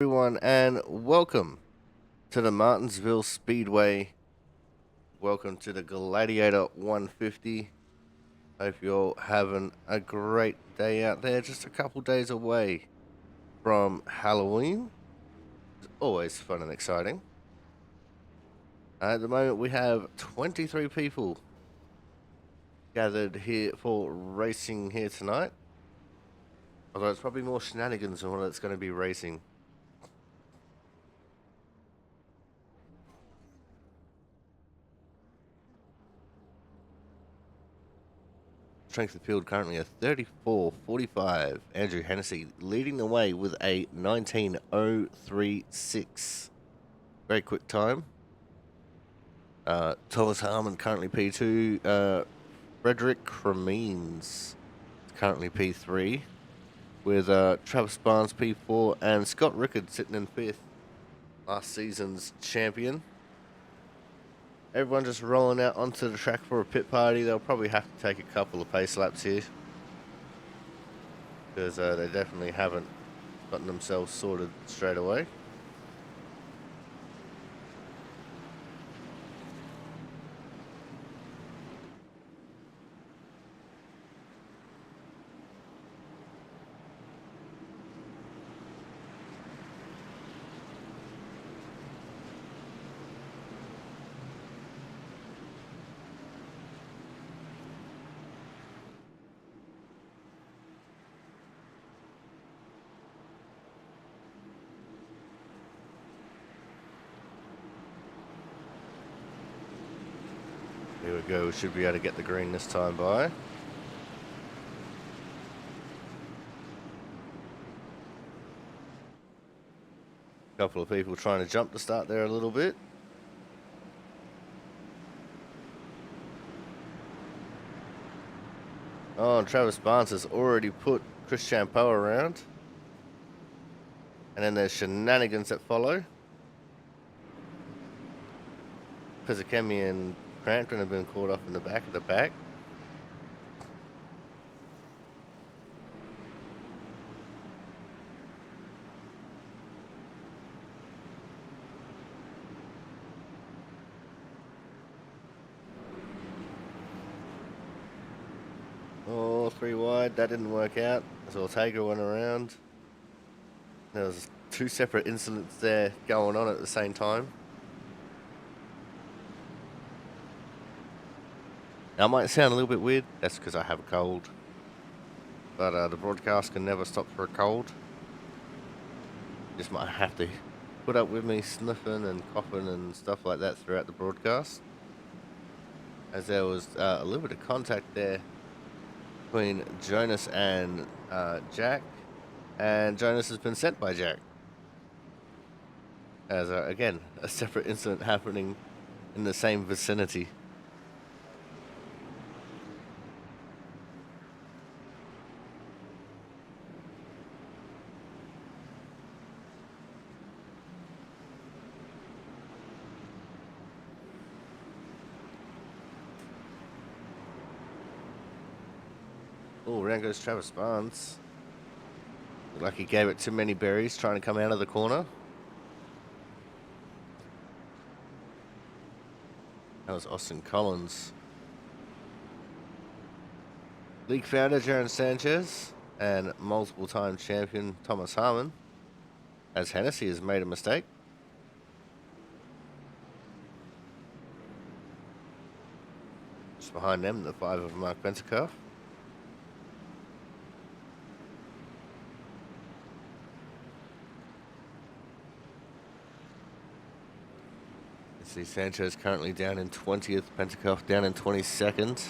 Everyone, and welcome to the Martinsville Speedway. Welcome to the Gladiator 150. Hope you're all having a great day out there. Just a couple days away from Halloween. It's always fun and exciting. At the moment, we have 23 people gathered here for racing here tonight. Although it's probably more shenanigans than what it's going to be racing. Strength of field currently a 34.45. Andrew Hennessy leading the way with a 19.036. Very quick time. Thomas Harmon currently P2. Frederick Cremines currently P3. With Travis Barnes P4 and Scott Rickard sitting in 5th. Last season's champion. Everyone just rolling out onto the track for a pit party. They'll probably have to take a couple of pace laps here, because they definitely haven't gotten themselves sorted straight away. Here we go, we should be able to get the green this time by. A couple of people trying to jump the start there a little bit. Oh, and Travis Barnes has already put Chris Champeau around. And then there's shenanigans that follow. Pizzacemi and Crampton have been caught up in the back of the pack. Oh, 3 wide. That didn't work out as Ortega went around. There was 2 separate incidents there going on at the same time. Now, it might sound a little bit weird. That's because I have a cold. But the broadcast can never stop for a cold. Just might have to put up with me sniffing and coughing and stuff like that throughout the broadcast, as there was a little bit of contact there between Jonas and Jack, and Jonas has been sent by Jack. As again, a separate incident happening in the same vicinity. Oh, around goes Travis Barnes. Looked like he gave it too many berries trying to come out of the corner. That was Austin Collins. League founder Jaron Sanchez and multiple time champion Thomas Harmon, as Hennessy has made a mistake. Just behind them, the 5 of Mark Bentekoff. See Sanchez currently down in 20th, Bentekoff down in 22nd.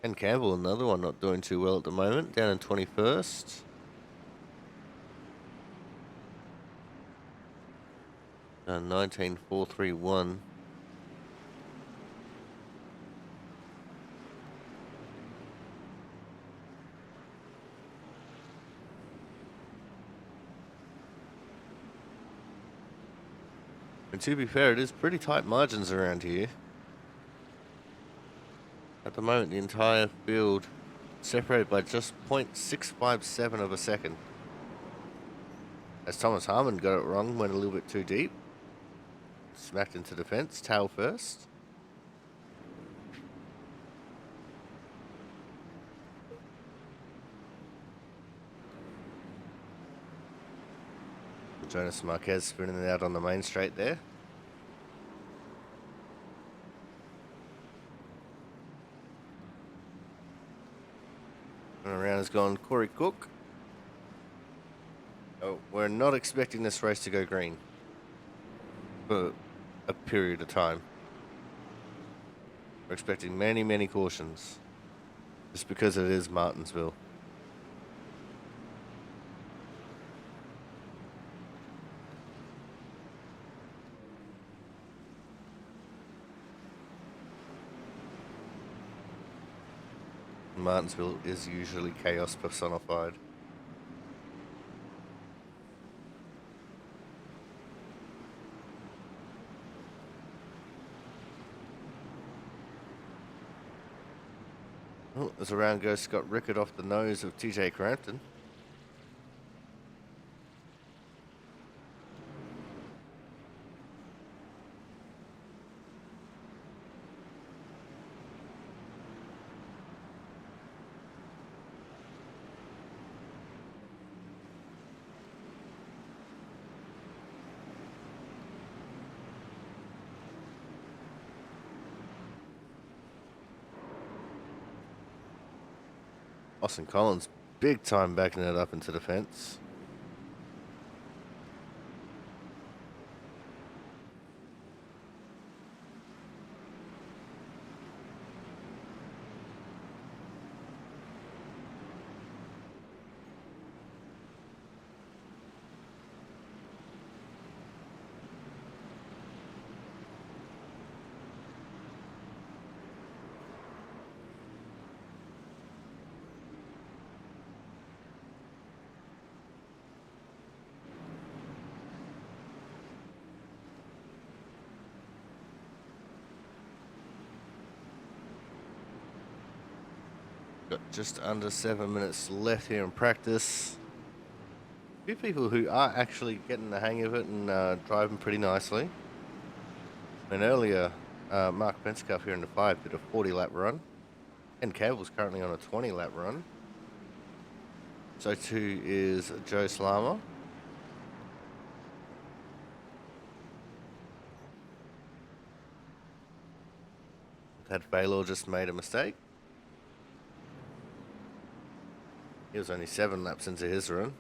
And Campbell, another one not doing too well at the moment, down in 21st. And 19.431. And to be fair, it is pretty tight margins around here. At the moment, the entire field separated by just 0.657 of a second. As Thomas Harmon got it wrong, went a little bit too deep. Smacked into the fence, tail first. Jonas Marquez spinning it out on the main straight there. And around has gone Corey Cook. Oh, we're not expecting this race to go green for a period of time. We're expecting many, many cautions just because it is Martinsville. Martinsville is usually chaos personified. Oh, as around goes Scott Rickett off the nose of TJ Crampton. Austin Collins, big time backing it up into the fence. Got just under 7 minutes left here in practice. A few people who are actually getting the hang of it and driving pretty nicely. And earlier, Mark Pensacough here in the 5 did a 40-lap run. And Campbell's currently on a 20-lap run. So too is Joe Slama. Had Baylor just made a mistake. He was only 7 laps into his run.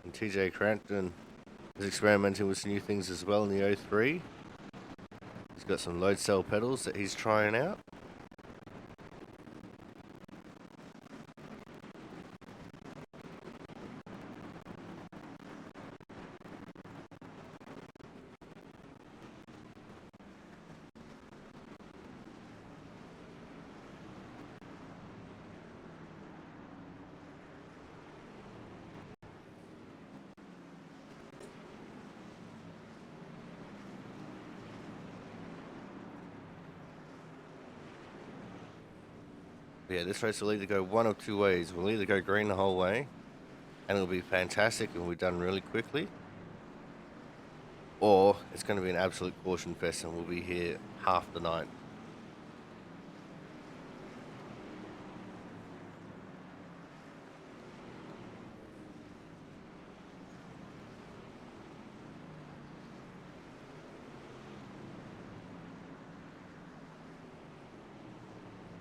And TJ Crampton is experimenting with some new things as well in the 03. He's got some load cell pedals that he's trying out. Yeah, this race will either go one of two ways. We'll either go green the whole way, and it'll be fantastic and we're done really quickly, or it's going to be an absolute caution fest and we'll be here half the night.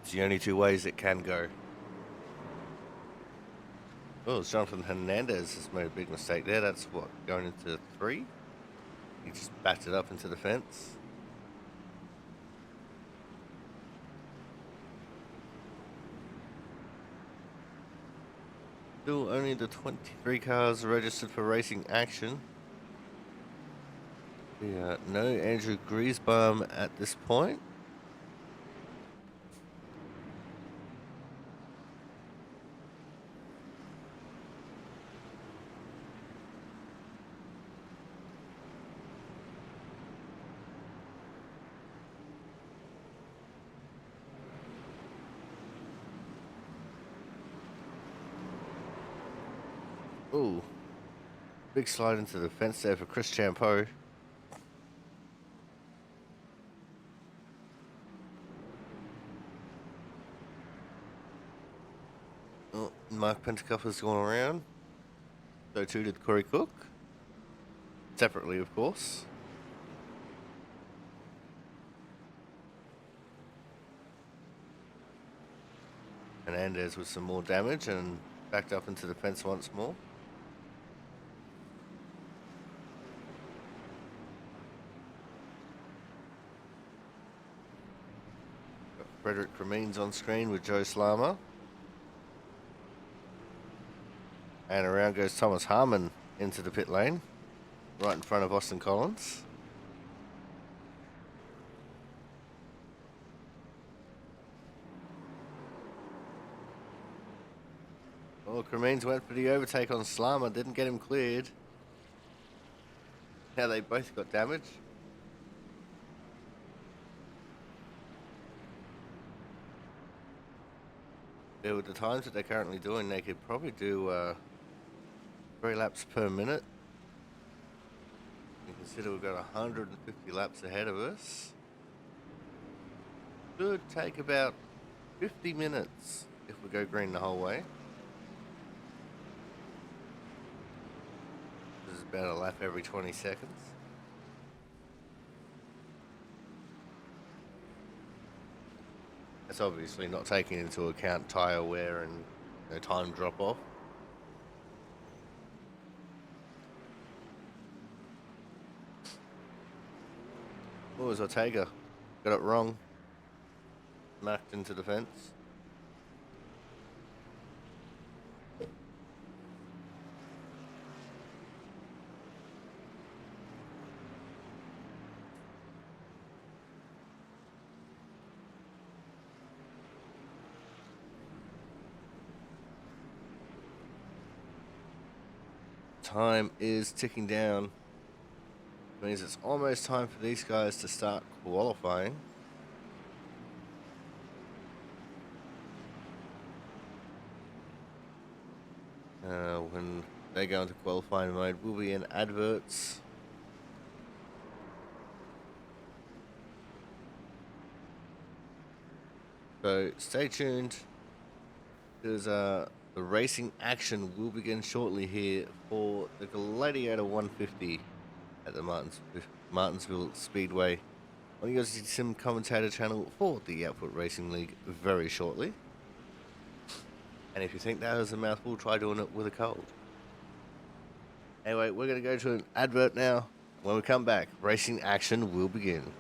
It's the only two ways it can go. Oh, Jonathan Hernandez has made a big mistake there. That's what, going into 3? He just backed it up into the fence. Still only the 23 cars registered for racing action. Yeah, no Andrew Griesbaum at this point. Ooh, big slide into the fence there for Chris Champeau. Oh, Mark Pentecuffer's gone around. So too did Corey Cook. Separately, of course. Hernandez with some more damage and backed up into the fence once more. Got Frederick Cremines on screen with Joe Slama. And around goes Thomas Harmon into the pit lane, right in front of Austin Collins. Well, Cremines went for the overtake on Slama, didn't get him cleared. Now they both got damage. Yeah, with the times that they're currently doing, they could probably do 3 laps per minute. You consider we've got 150 laps ahead of us. Should take about 50 minutes if we go green the whole way. This is about a lap every 20 seconds. That's obviously not taking into account tyre wear and time drop off. What was Ortega? Got it wrong. Marked into the fence. Time is ticking down. It means it's almost time for these guys to start qualifying. When they go into qualifying mode, we'll be in adverts. So stay tuned, because the racing action will begin shortly here for the Gladiator 150 at the Martinsville Speedway on the Aussie Sim commentator channel for the Output Racing League very shortly. And if you think that was a mouthful, try doing it with a cold. Anyway, we're going to go to an advert now. When we come back, racing action will begin.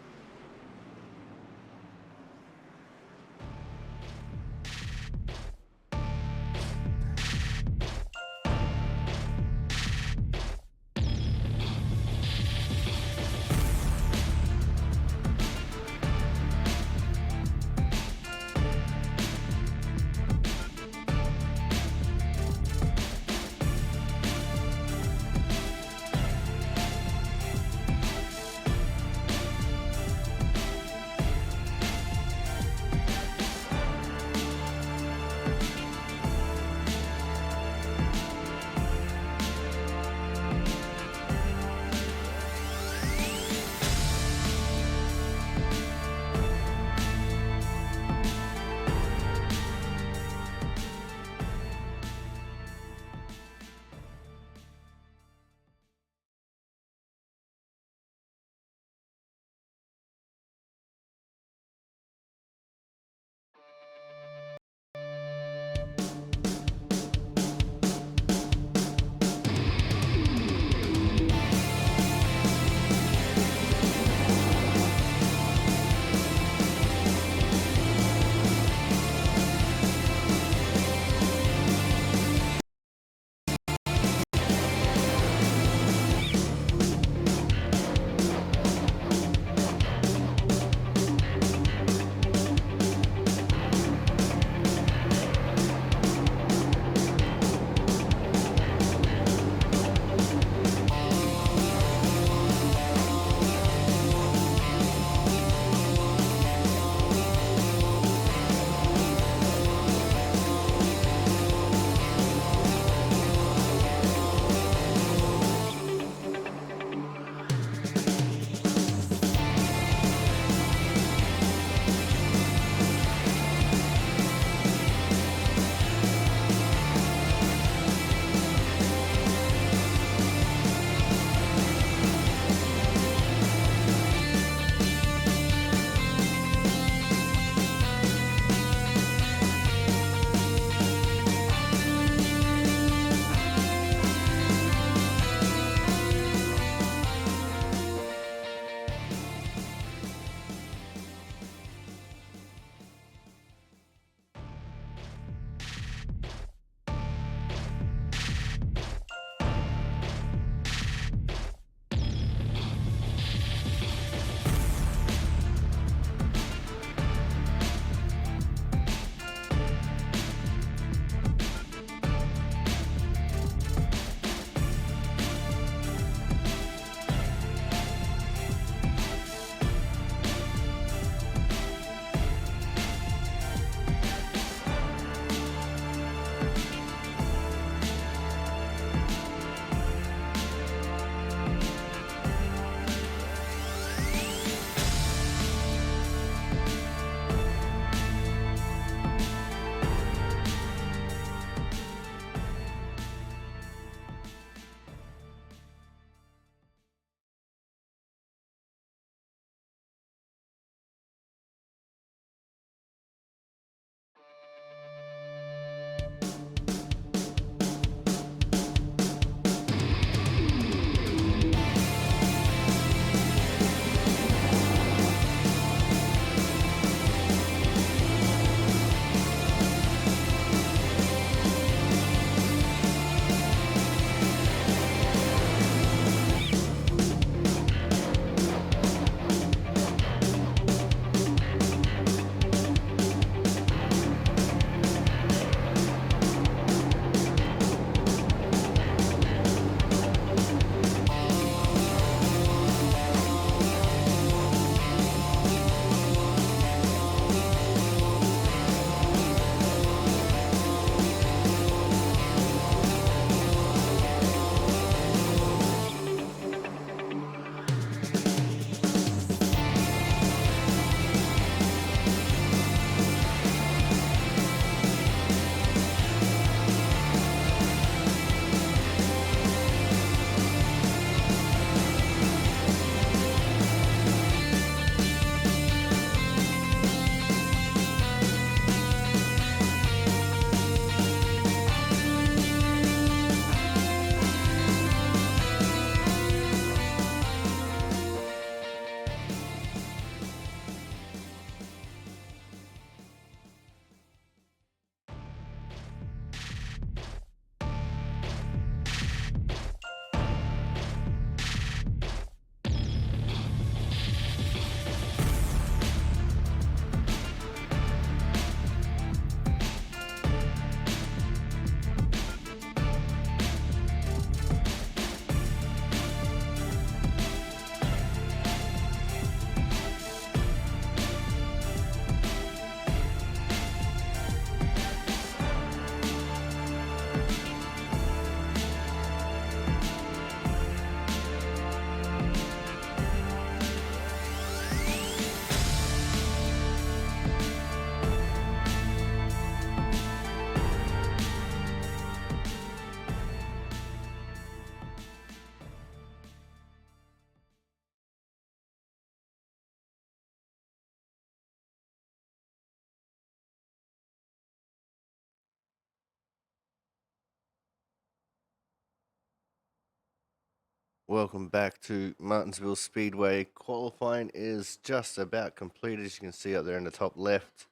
Welcome back to Martinsville Speedway. Qualifying is just about complete, as you can see up there in the top left.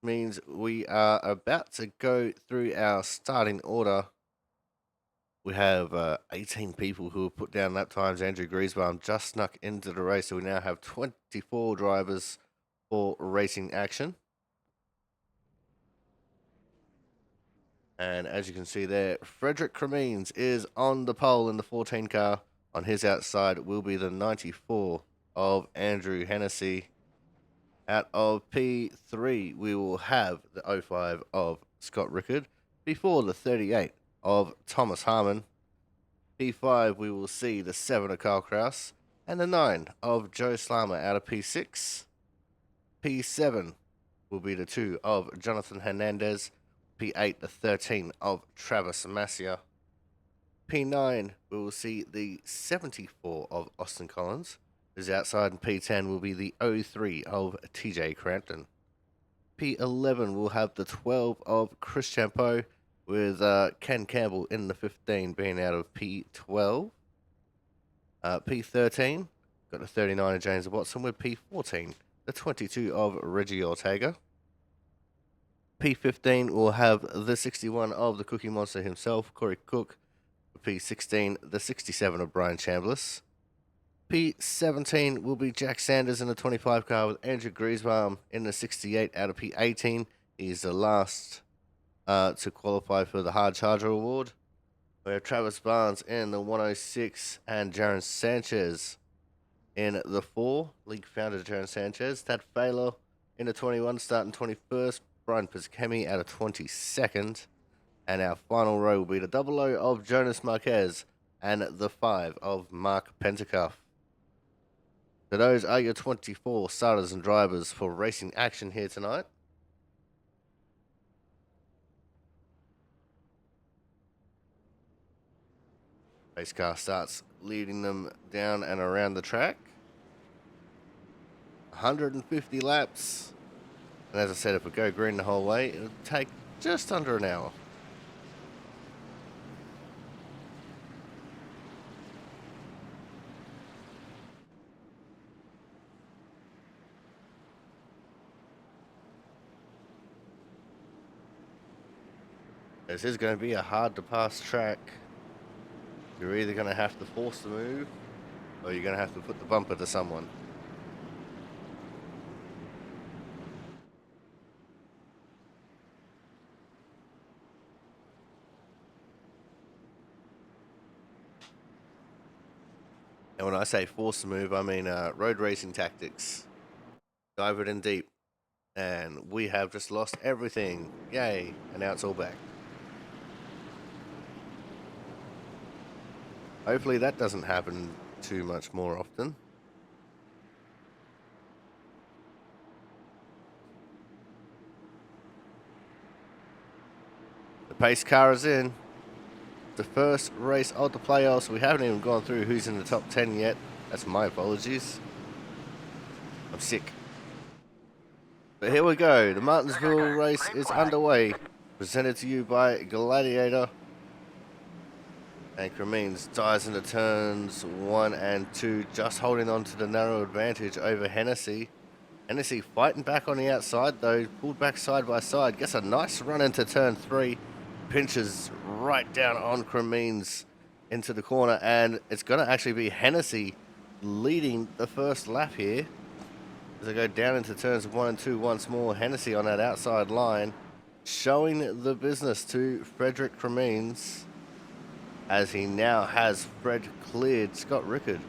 Means we are about to go through our starting order. We have 18 people who have put down lap times. Andrew Griesbaum just snuck into the race, so we now have 24 drivers for racing action. And as you can see there, Frederick Cremines is on the pole in the 14 car. On his outside will be the 94 of Andrew Hennessy. Out of P3, we will have the 05 of Scott Rickard. P4, the 38 of Thomas Harmon. P5, we will see the 7 of Carl Kraus. And the 9 of Joe Slammer out of P6. P7 will be the 2 of Jonathan Hernandez. P8, the 13 of Travis Massia. P9, we will see the 74 of Austin Collins. His outside, and P10 will be the 03 of TJ Crampton. P11 will have the 12 of Chris Champeau, with Ken Campbell in the 15 being out of P12. P13, got the 39 of James Watson, with P14, the 22 of Reggie Ortega. P15 will have the 61 of the Cookie Monster himself, Corey Cook. P16, the 67 of Brian Chambliss. P17 will be Jack Sanders in the 25 car, with Andrew Griesbaum in the 68 out of P18. He's the last to qualify for the Hard Charger Award. We have Travis Barnes in the 106 and Jaron Sanchez in the 4. League founder Jaron Sanchez. Thad Failer in the 21, starting 21st. Brian Piscemi out of 22nd. And our final row will be the 00 of Jonas Marquez and the 5 of Mark Pentacuff. So those are your 24 starters and drivers for racing action here tonight. Race car starts leading them down and around the track. 150 laps. And as I said, if we go green the whole way, it'll take just under an hour. This is going to be a hard to pass track. You're either going to have to force the move, or you're going to have to put the bumper to someone. And when I say force the move, I mean road racing tactics. Dive it in deep. And we have just lost everything. Yay. And now it's all back. Hopefully that doesn't happen too much more often. The pace car is in. The first race of the playoffs. We haven't even gone through who's in the top 10 yet. That's my apologies. I'm sick. But here we go. The Martinsville race is underway. Presented to you by Gladiator. And Cremines dies into turns 1 and 2, just holding on to the narrow advantage over Hennessy. Hennessy fighting back on the outside though, pulled back side by side, gets a nice run into turn 3, pinches right down on Cremines into the corner, and it's going to actually be Hennessy leading the first lap here. As they go down into turns 1 and 2 once more, Hennessy on that outside line, showing the business to Frederick Cremines, as he now has Fred cleared. Scott Rickard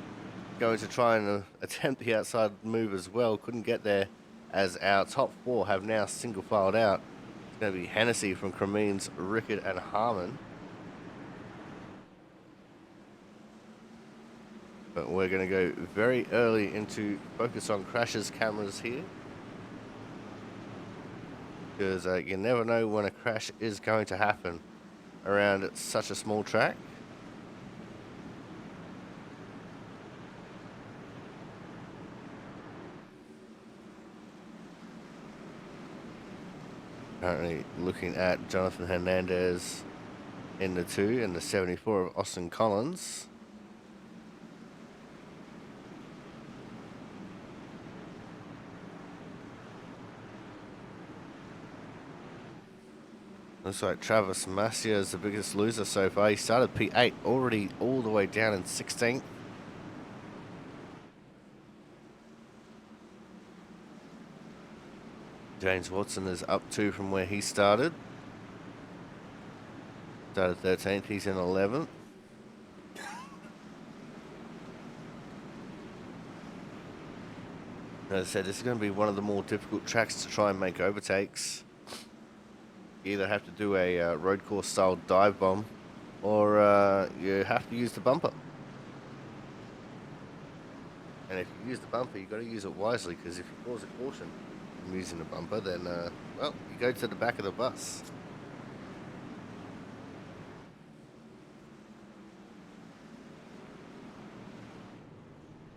going to try and attempt the outside move as well. Couldn't get there, as our top 4 have now single filed out. It's going to be Hennessy from Cremines, Rickard and Harmon. But we're going to go very early into focus on crashes cameras here, because you never know when a crash is going to happen around such a small track. Currently looking at Jonathan Hernandez in the 2 and the 74 of Austin Collins. Looks like Travis Masia is the biggest loser so far. He started P8, already all the way down in 16th. James Watson is up 2 from where he started. Started 13th, he's in 11th. As I said, this is going to be one of the more difficult tracks to try and make overtakes. You either have to do a road course style dive bomb, or you have to use the bumper. And if you use the bumper, you've got to use it wisely, because if you cause a caution from using the bumper, then, well, you go to the back of the bus.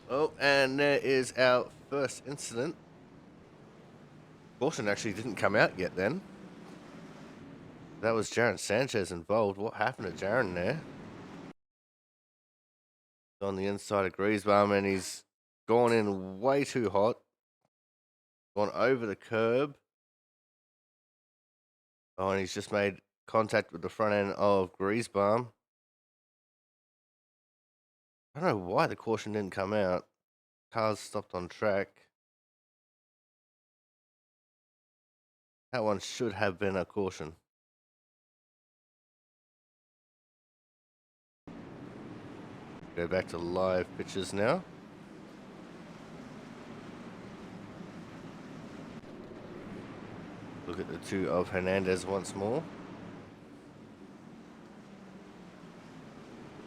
Oh, and there is our first incident. Caution actually didn't come out yet then. That was Jaron Sanchez involved. What happened to Jaron there? On the inside of Griesbaum, and he's gone in way too hot. Gone over the curb. Oh, and he's just made contact with the front end of Griesbaum. I don't know why the caution didn't come out. Cars stopped on track. That one should have been a caution. Go back to live pictures now. Look at the two of Hernandez once more.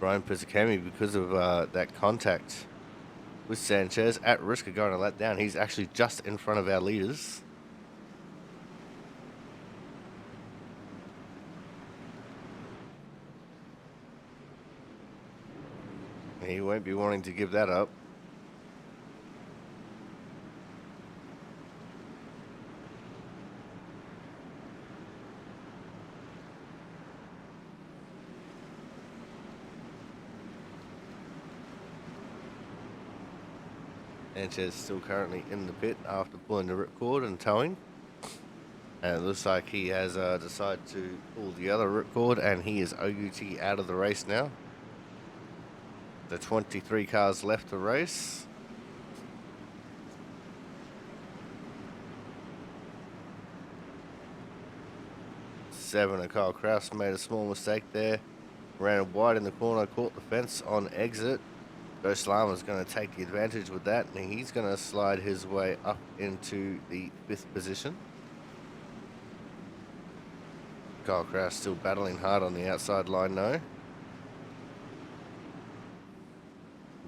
Brian Pizzicami, because of that contact with Sanchez, at risk of going a lap down. He's actually just in front of our leaders. He won't be wanting to give that up. Sanchez still currently in the pit after pulling the ripcord and towing. And it looks like he has decided to pull the other ripcord, and he is OUT out of the race now. The 23 cars left to race. Seven of Kyle Kraus made a small mistake there. Ran wide in the corner, caught the fence on exit. Joe Slama's going to take the advantage with that, and he's going to slide his way up into the 5th position. Kyle Kraus still battling hard on the outside line though.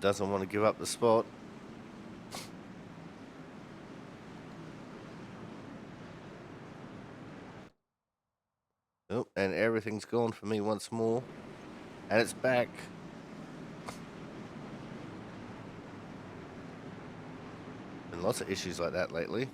Doesn't want to give up the spot. Oh, and everything's gone for me once more. And it's back. Been lots of issues like that lately.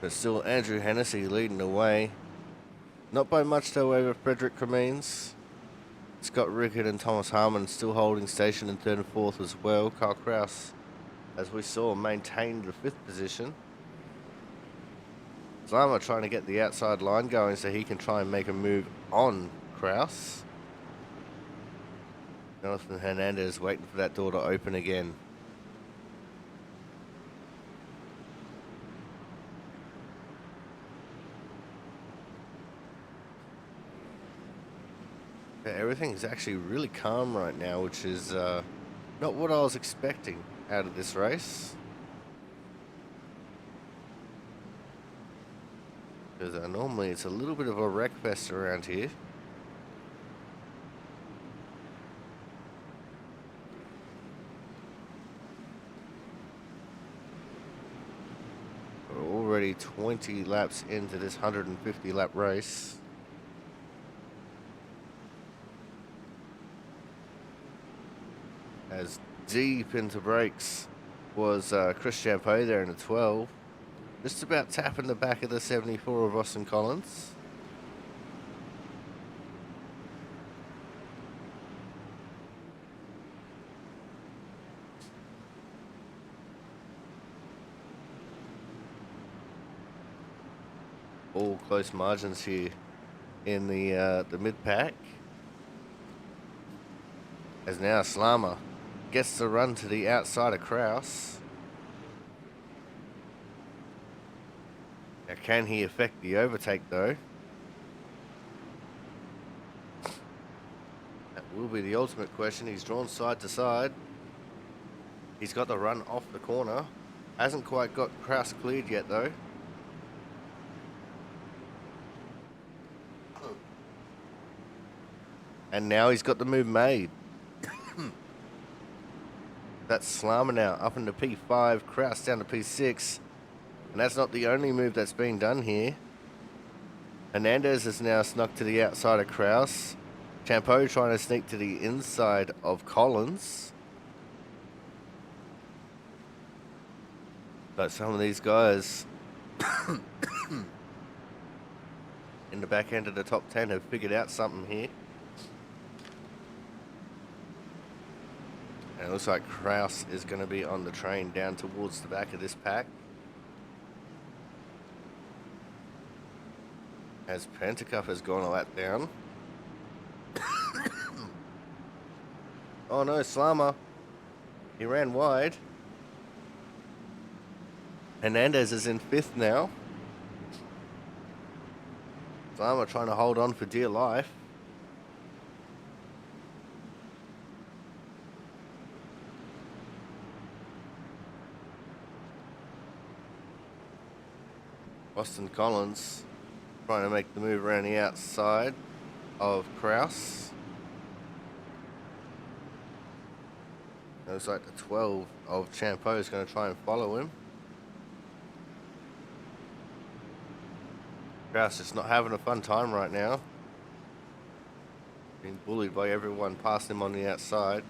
But still, Andrew Hennessy leading the way. Not by much though over Frederick Cremines. Scott Rickard and Thomas Harmon still holding station in 3rd and 4th as well. Kyle Kraus, as we saw, maintained the 5th position. Slama trying to get the outside line going so he can try and make a move on Kraus. Jonathan Hernandez waiting for that door to open again. Yeah, everything is actually really calm right now, which is not what I was expecting out of this race. Because normally it's a little bit of a wreck fest around here. already 20 laps into this 150 lap race. As deep into brakes was Chris Champeau there in the 12. Just about tapping the back of the 74 of Austin Collins. All close margins here in the mid-pack. As now Slama gets the run to the outside of Kraus. Now can he affect the overtake though? That will be the ultimate question. He's drawn side to side. He's got the run off the corner. Hasn't quite got Kraus cleared yet though. And now he's got the move made. That's Slama now up into P5, Kraus down to P6. And that's not the only move that's being done here. Hernandez has now snuck to the outside of Kraus. Champeau trying to sneak to the inside of Collins. But some of these guys in the back end of the top 10 have figured out something here. And it looks like Kraus is going to be on the train down towards the back of this pack. As Pentacuff has gone a lap down. Oh no, Slama. He ran wide. Hernandez is in 5th now. Slama trying to hold on for dear life. Austin Collins trying to make the move around the outside of Kraus. Looks like the 12 of Champeau is going to try and follow him. Kraus is not having a fun time right now. Being bullied by everyone past him on the outside.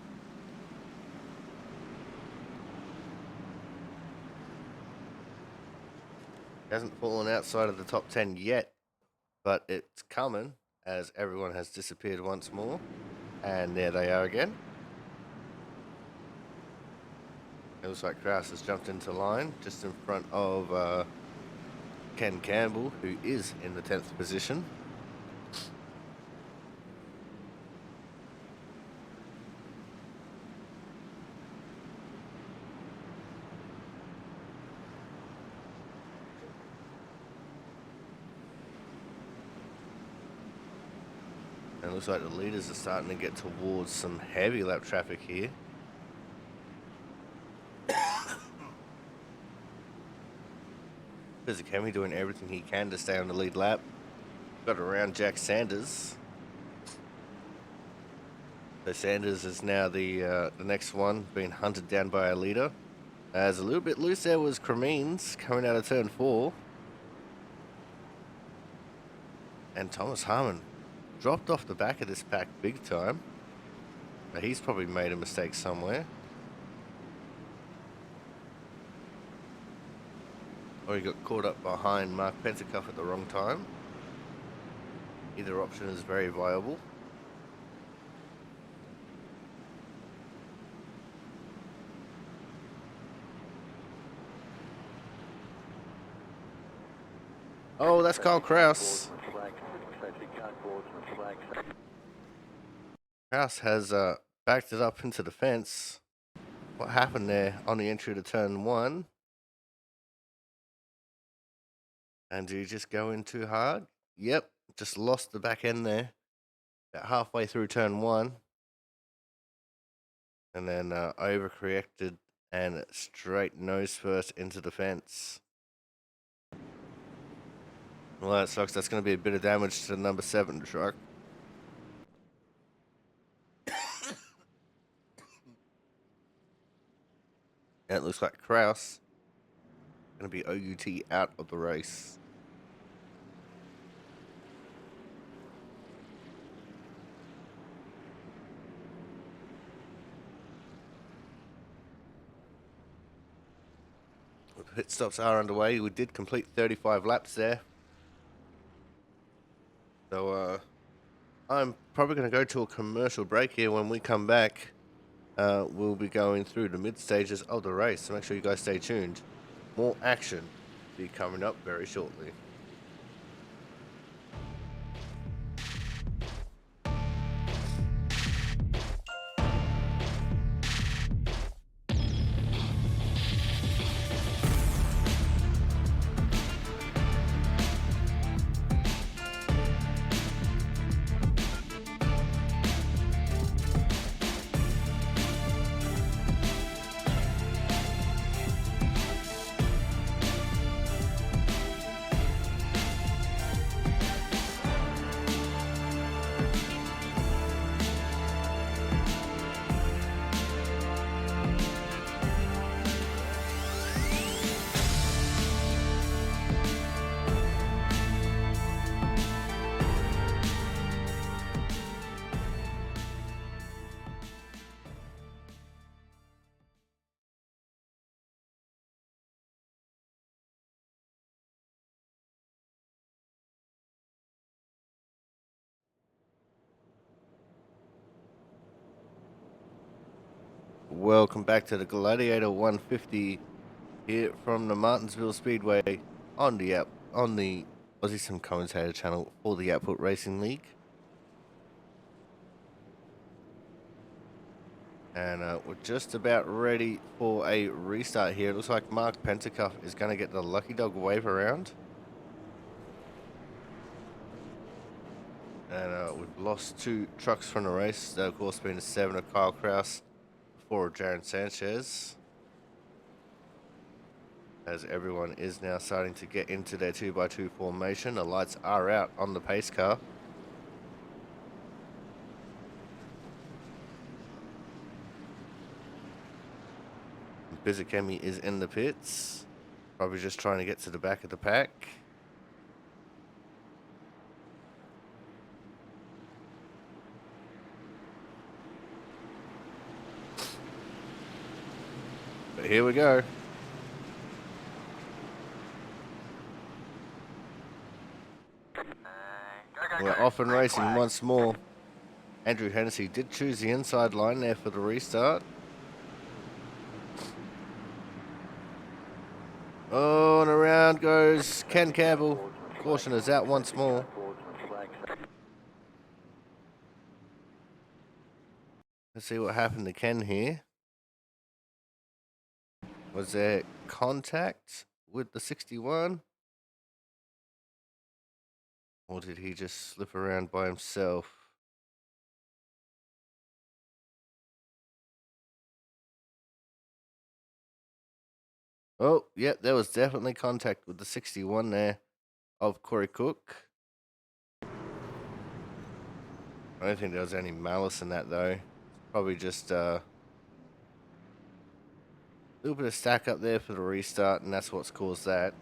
Hasn't fallen outside of the top 10 yet, but it's coming as everyone has disappeared once more. And there they are again. It looks like Kraus has jumped into line just in front of Ken Campbell, who is in the 10th position. And it looks like the leaders are starting to get towards some heavy lap traffic here. Fizikemi doing everything he can to stay on the lead lap. Got around Jack Sanders. So Sanders is now the next one, being hunted down by a leader. As a little bit loose there was Cremines coming out of turn 4. And Thomas Harmon dropped off the back of this pack big time. But he's probably made a mistake somewhere. Or he got caught up behind Mark Pentacuff at the wrong time. Either option is very viable. Oh, that's Kyle Kraus. Kraus has backed it up into the fence. What happened there on the entry to turn 1? And did he just go in too hard? Yep, just lost the back end there. About halfway through turn 1. And then overcorrected and straight nose first into the fence. Well, that sucks. That's going to be a bit of damage to the number 7 truck. And it looks like Kraus going to be OUT out of the race. Pit stops are underway. We did complete 35 laps there. So I'm probably going to go to a commercial break here. When we come back, we'll be going through the mid stages of the race. So make sure you guys stay tuned. More action will be coming up very shortly. Welcome back to the Gladiator 150 here from the Martinsville Speedway on the Aussie Sim Commentator channel for the Output Racing League. And we're just about ready for a restart here. It looks like Mark Pentacuff is going to get the Lucky Dog wave around. And we've lost 2 trucks from the race. That, of course, being the 7 of Kyle Kraus, 4 of Jaron Sanchez. As everyone is now starting to get into their 2x2 formation. The lights are out on the pace car. Bizakemi is in the pits. Probably just trying to get to the back of the pack. But here we go. We're off and racing once more. Andrew Hennessy did choose the inside line there for the restart. Oh, and around goes Ken Campbell. Caution is out once more. Let's see what happened to Ken here. Was there contact with the 61? Or did he just slip around by himself? Oh, yep, there was definitely contact with the 61 there of Corey Cook. I don't think there was any malice in that, though. Probably just a little bit of stack up there for the restart, and that's what's caused that.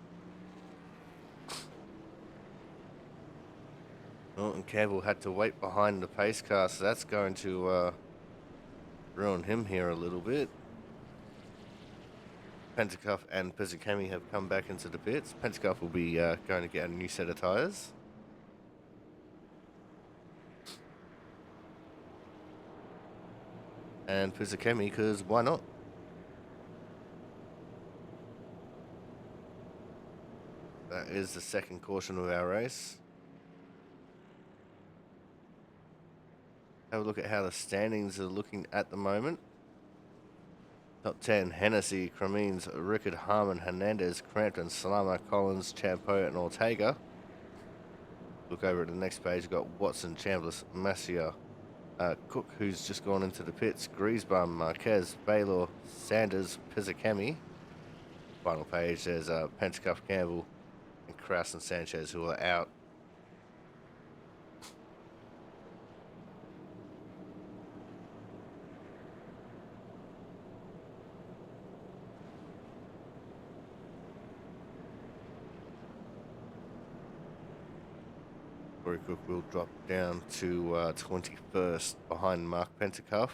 Oh, and Campbell had to wait behind the pace car, so that's going to ruin him here a little bit. Pentacuff and Pizzacami have come back into the pits. Pentacuff will be going to get a new set of tyres. And Pizzacami, because why not? That is the second caution of our race. Have a look at how the standings are looking at the moment. Top 10, Hennessy, Cremines, Rickard, Harmon, Hernandez, Crampton, Salama, Collins, Champo, and Ortega. Look over at the next page, we've got Watson, Chambliss, Masia, Cook, who's just gone into the pits, Griesbaum, Marquez, Baylor, Sanders, Pizzacami. Final page, there's Pentacuff, Campbell, and Kraus and Sanchez, who are out. Corey Cook will drop down to 21st behind Mark Pentacuff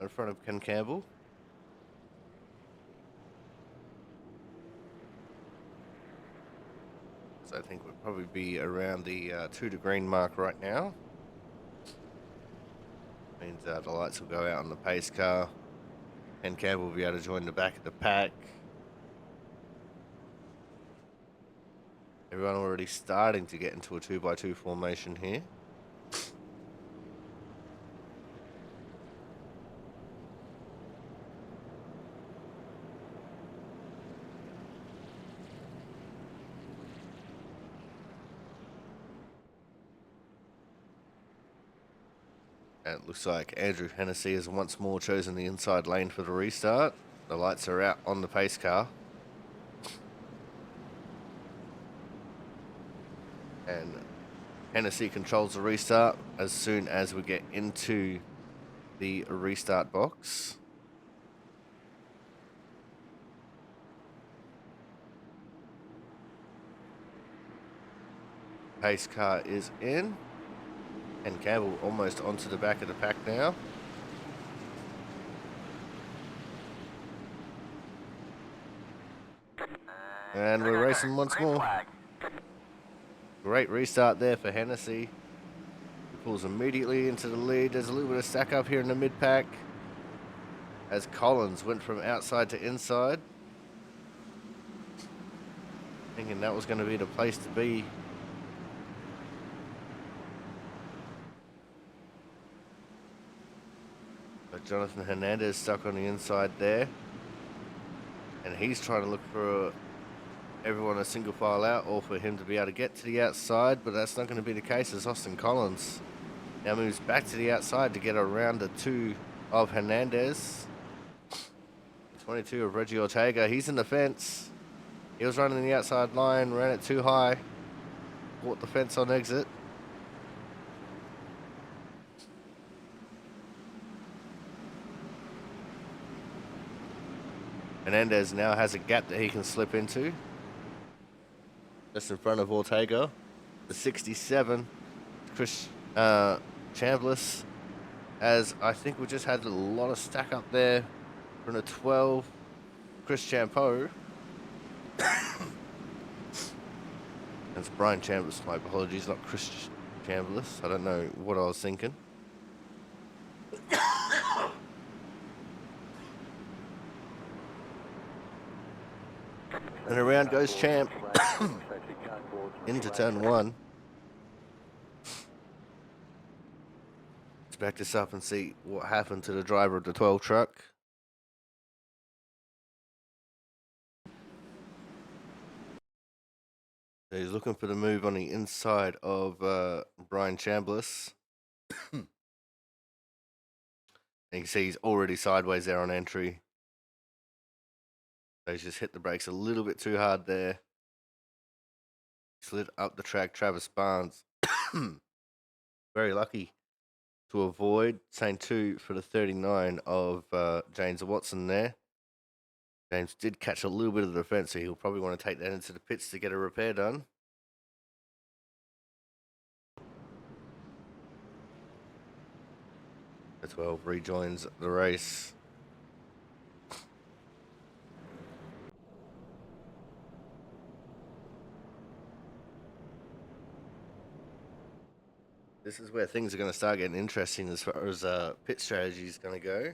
in front of Ken Campbell. So I think we'll probably be around the 2 to green mark right now. Means the lights will go out on the pace car. Ken Campbell will be able to join the back of the pack. Everyone already starting to get into a 2x2 formation here. And it looks like Andrew Hennessy has once more chosen the inside lane for the restart. The lights are out on the pace car. And Hennessy controls the restart as soon as we get into the restart box. Pace car is in. And Campbell almost onto the back of the pack now. And we're racing once more. Great restart there for Hennessy. He pulls immediately into the lead. There's a little bit of stack up here in the mid-pack as Collins went from outside to inside. Thinking that was going to be the place to be. But Jonathan Hernandez stuck on the inside there. And he's trying to look for everyone a single file out or for him to be able to get to the outside, but that's not going to be the case as Austin Collins now moves back to the outside to get around the 2 of Hernandez. 22 of Reggie Ortega, he's in the fence. He was running the outside line, ran it too high, caught the fence on exit. Hernandez now has a gap that he can slip into. Just in front of Ortega. The 67, Chris Chambliss, as I think we just had a lot of stack up there from the 12, Chris Champeau. That's Brian Chambliss, my apologies, not Chris Chambliss. I don't know what I was thinking. And around goes Champ into turn 1. Let's back this up and see what happened to the driver of the 12 truck. So he's looking for the move on the inside of Brian Chambliss. And you can see he's already sideways there on entry. So he's just hit the brakes a little bit too hard there. Slid up the track, Travis Barnes. Very lucky to avoid. Same 2 for the 39 of James Watson there. James did catch a little bit of the defense, so he'll probably want to take that into the pits to get a repair done. The 12 rejoins the race. This is where things are going to start getting interesting as far as pit strategy is going to go.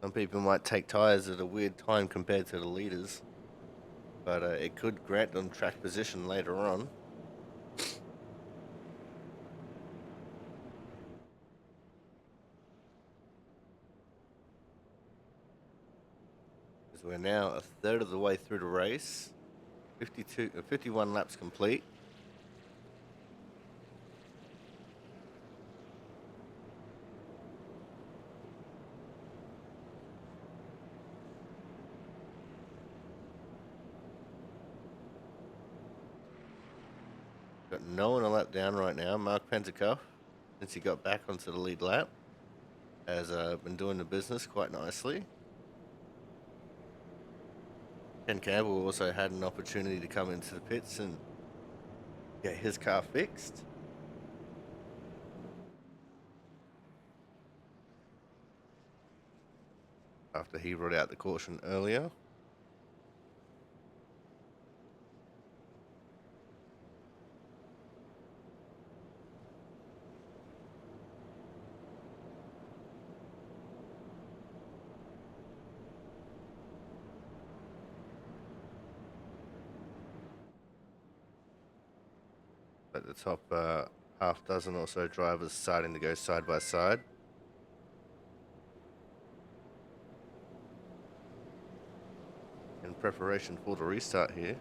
Some people might take tyres at a weird time compared to the leaders, but it could grant them track position later on. Because we're now a third of the way through the race, 51 laps complete. Got no one a lap down right now. Mark Pentacuff, since he got back onto the lead lap, has been doing the business quite nicely. Ken Campbell also had an opportunity to come into the pits and get his car fixed. After he ruled out the caution earlier. At the top half dozen or so drivers starting to go side by side. In preparation for the restart here.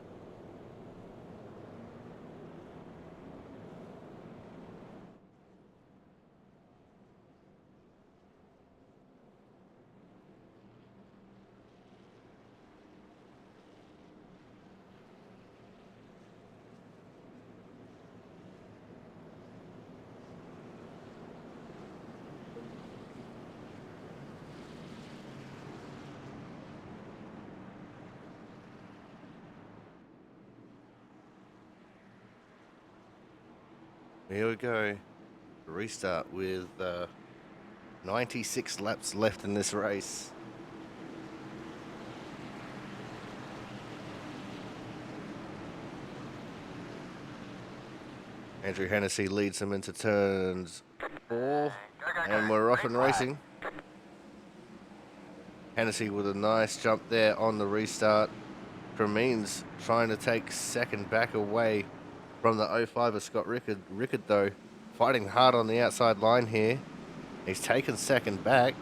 Here we go. Restart with 96 laps left in this race. Andrew Hennessy leads them into turns 4, and we're off and racing. Hennessy with a nice jump there on the restart. Cremines trying to take second back away from the 05 of Scott Rickard. Rickard, though, fighting hard on the outside line here. He's taken second back.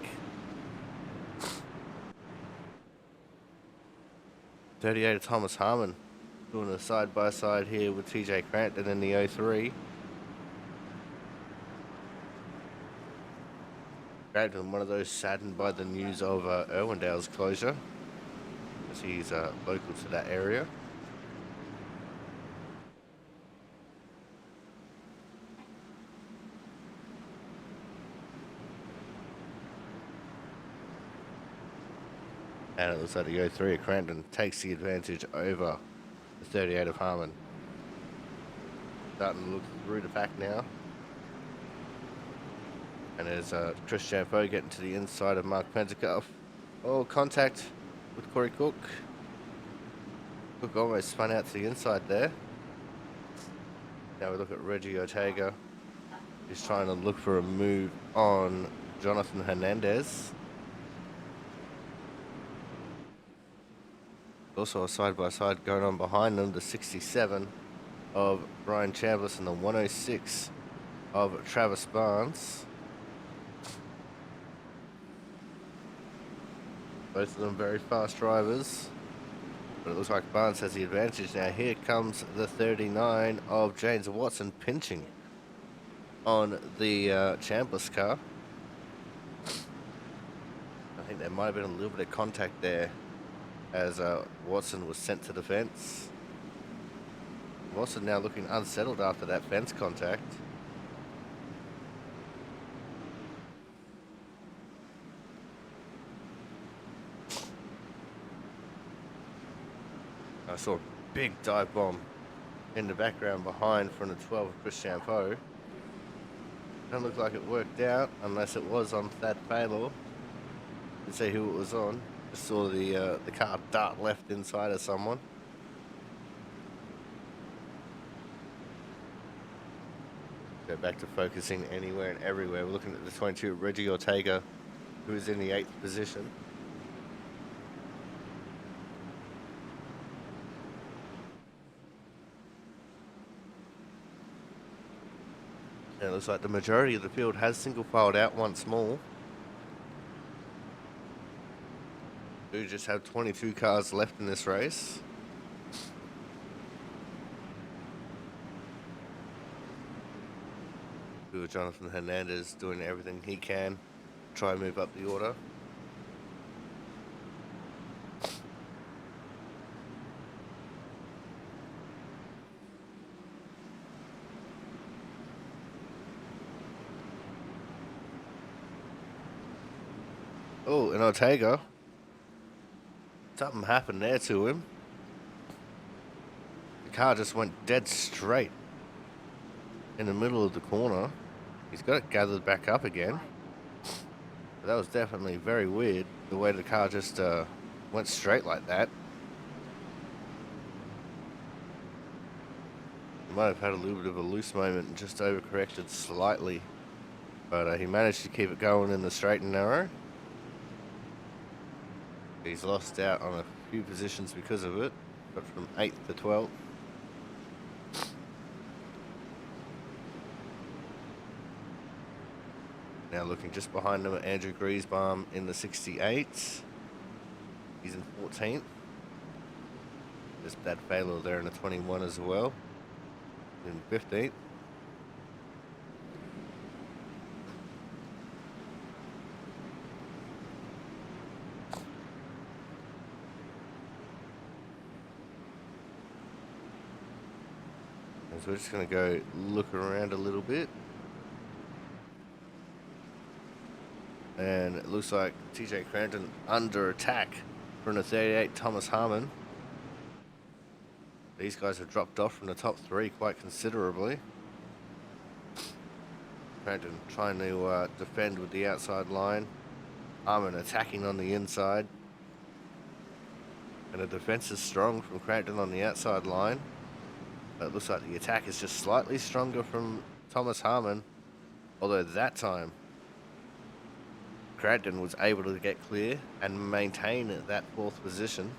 38 of Thomas Harmon doing a side-by-side here with TJ Crampton in the 03. Crampton, one of those saddened by the news of Irwindale's closure, as he's local to that area. And it looks like the 03 of Crampton takes the advantage over the 38 of Harmon. Starting to look through the pack now. And there's Chris Champeau getting to the inside of Mark Pentecoff. Oh, contact with Corey Cook. Cook almost spun out to the inside there. Now we look at Reggie Ortega. He's trying to look for a move on Jonathan Hernandez. Also a side-by-side going on behind them, the 67 of Brian Chambliss and the 106 of Travis Barnes. Both of them very fast drivers, but it looks like Barnes has the advantage now. Here comes the 39 of James Watson pinching on the Chambliss car. I think there might have been a little bit of contact there as Watson was sent to the fence. Watson now looking unsettled after that fence contact. I saw a big dive bomb in the background behind from the 12 of Chris Champeau. Doesn't look like it worked out unless it was on Thad Paylor. Didn't see who it was on. Just saw the car dart left inside of someone. Go back to focusing anywhere and everywhere. We're looking at the 22 Reggie Ortega, who is in the 8th position. And it looks like the majority of the field has single filed out once more. We just have 22 cars left in this race. With Jonathan Hernandez doing everything he can to try and move up the order. Oh, and Ortega. Something happened there to him. The car just went dead straight in the middle of the corner. He's got it gathered back up again. But that was definitely very weird, the way the car just went straight like that. He might have had a little bit of a loose moment and just overcorrected slightly. But he managed to keep it going in the straight and narrow. He's lost out on a few positions because of it. Got from 8th to 12th. Now looking just behind him at Andrew Griesbaum in the 68. He's in 14th. Just that failure there in the 21 as well. In 15th. So we're just going to go look around a little bit. And it looks like TJ Crampton under attack from the 38 Thomas Harmon. These guys have dropped off from the top three quite considerably. Crampton trying to defend with the outside line. Harmon attacking on the inside. And the defense is strong from Crampton on the outside line. But it looks like the attack is just slightly stronger from Thomas Harmon. Although that time, Crampton was able to get clear and maintain that fourth position.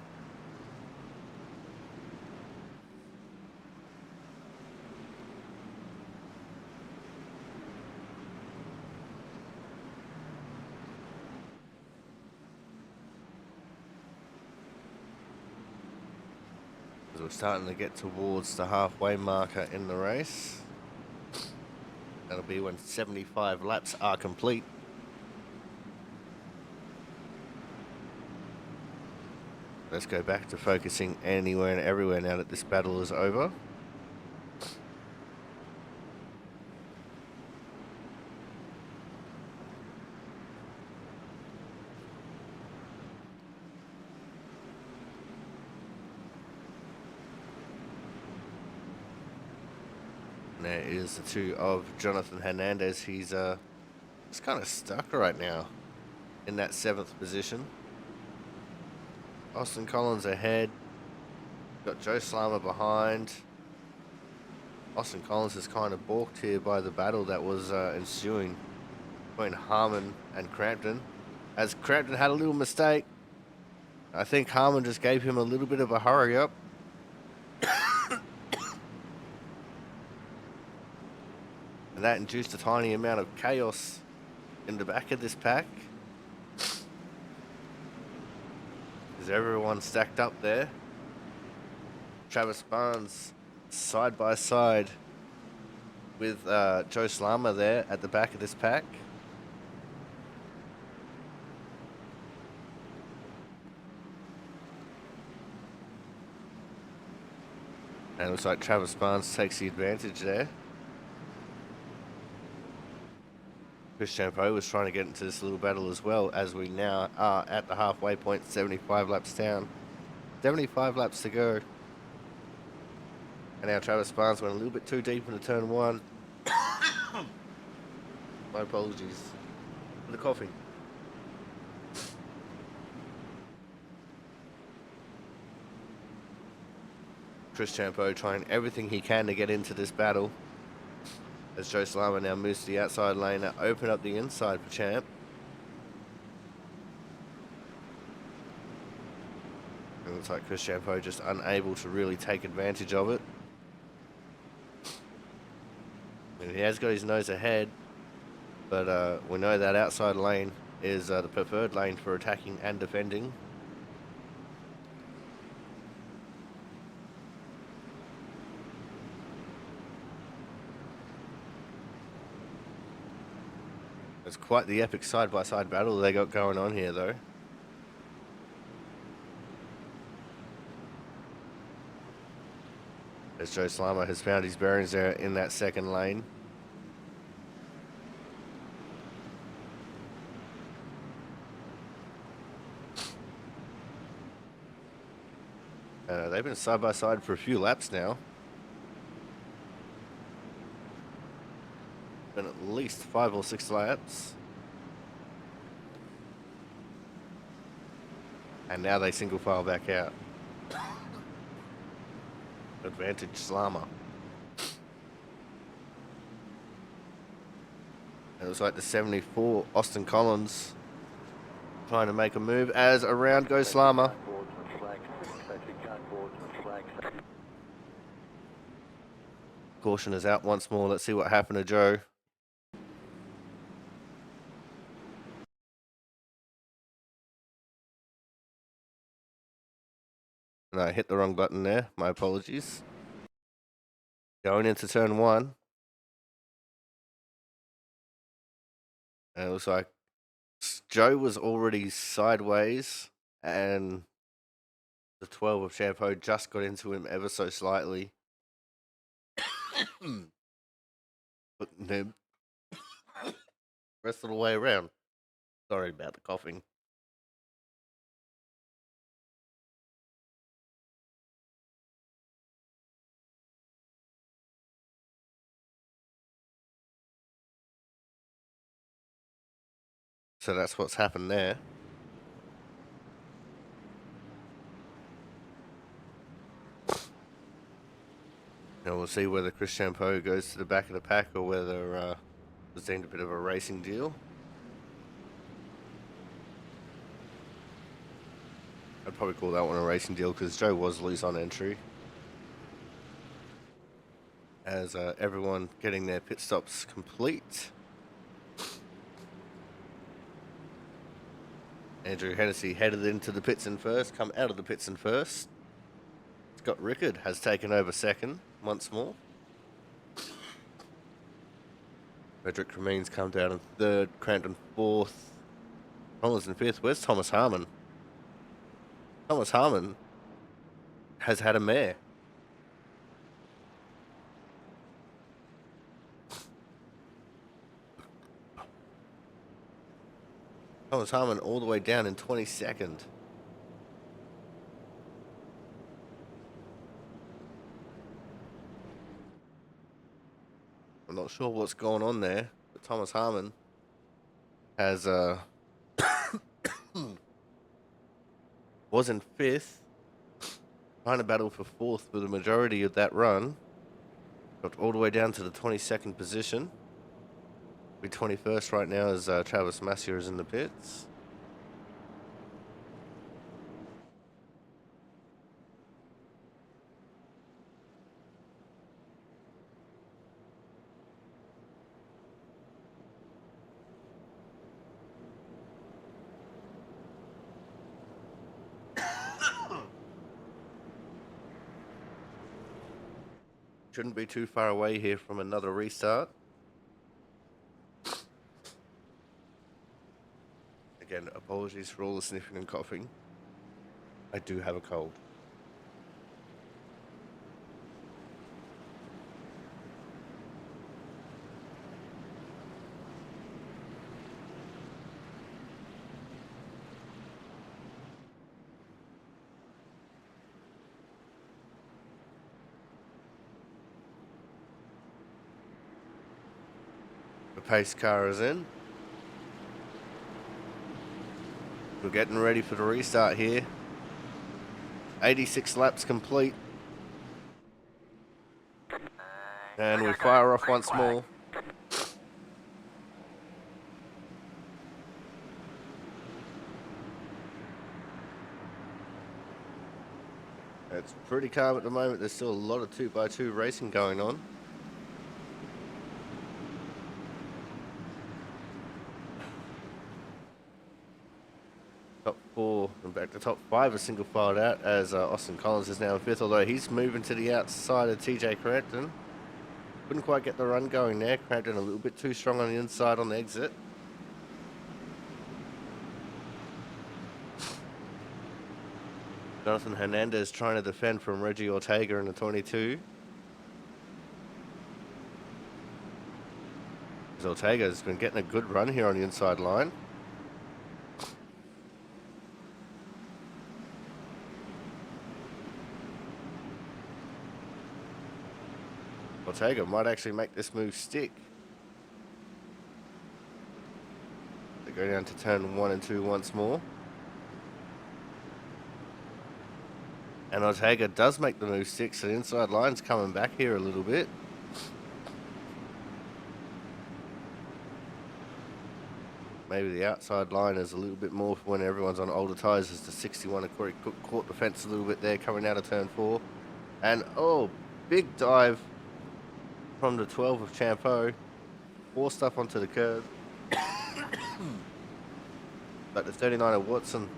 As we're starting to get towards the halfway marker in the race. That'll be when 75 laps are complete. Let's go back to focusing anywhere and everywhere now that this battle is over. And there is the two of Jonathan Hernandez. He's just kind of stuck right now in that 7th position. Austin Collins ahead. Got Joe Slammer behind. Austin Collins is kind of balked here by the battle that was ensuing between Harmon and Crampton. As Crampton had a little mistake. I think Harmon just gave him a little bit of a hurry up. And that induced a tiny amount of chaos in the back of this pack. Everyone stacked up there. Travis Barnes side by side with Joe Slammer there at the back of this pack. And it looks like Travis Barnes takes the advantage there. Chris Champeau was trying to get into this little battle as well, as we now are at the halfway point, 75 laps down. 75 laps to go. And now Travis Barnes went a little bit too deep into turn one. My apologies for the coughing. Chris Champeau trying everything he can to get into this battle. As Joe Slammer now moves to the outside lane, open up the inside for Champ. It looks like Chris Champeau just unable to really take advantage of it. And he has got his nose ahead, but we know that outside lane is the preferred lane for attacking and defending. It's quite the epic side-by-side battle they got going on here, though. As Joe Slammer has found his bearings there in that second lane. They've been side-by-side for a few laps now. least 5 or 6 laps. And now they single file back out. Advantage Slammer. It looks like the 74 Austin Collins trying to make a move as around goes Slammer. Caution is out once more. Let's see what happened to Joe. No, I hit the wrong button there. My apologies. Going into turn 1. And it looks like Joe was already sideways, and the 12 of Shampoo just got into him ever so slightly. But the rest of the way around. Sorry about the coughing. So that's what's happened there. And we'll see whether Chris Champeau goes to the back of the pack or whether it was deemed a bit of a racing deal. I'd probably call that one a racing deal because Joe was loose on entry. As everyone getting their pit stops complete. Andrew Hennessy headed into the pits in first, come out of the pits in first. Scott Rickard has taken over second once more. Frederick Cremines come down in third, Crampton fourth, Collins in fifth. Where's Thomas Harmon? Thomas Harmon has had a mare. Thomas Harmon all the way down in 22nd. I'm not sure what's going on there, but Thomas Harmon has was in fifth, trying to battle for fourth for the majority of that run. Got all the way down to the 22nd position. Be 21st right now as Travis Massier is in the pits. Shouldn't be too far away here from another restart. Again, apologies for all the sniffing and coughing. I do have a cold. The pace car is in. We're getting ready for the restart here. 86 laps complete. And we fire off once more. It's pretty calm at the moment. There's still a lot of 2x2 racing going on. Top 4, in fact the top 5 are single filed out as Austin Collins is now in 5th, although he's moving to the outside of TJ Crampton. Couldn't quite get the run going there. Crampton a little bit too strong on the inside on the exit. Jonathan Hernandez trying to defend from Reggie Ortega in the 22. Ortega's been getting a good run here on the inside line. Ortega might actually make this move stick. Go down to turn 1 and 2 once more. And Ortega does make the move 6. So the inside line's coming back here a little bit. Maybe the outside line is a little bit more for when everyone's on older tyres, as the 61 of Corey Cook caught the fence a little bit there coming out of turn 4. And, oh, big dive from the 12 of Champeau. Forced up onto the curb. But the 39 of Watson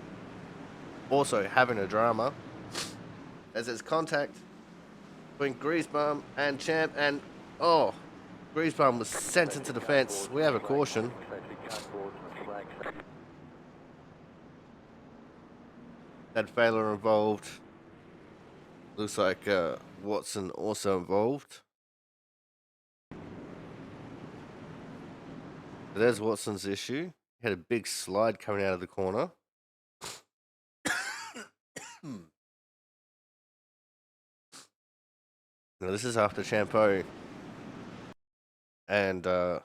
also having a drama, as there's contact between Griesbaum and Champ, and, oh, Griesbaum was sent into the fence. We have a caution. Had failure involved. Looks like Watson also involved. So there's Watson's issue. He had a big slide coming out of the corner. Now this is after Champeau and the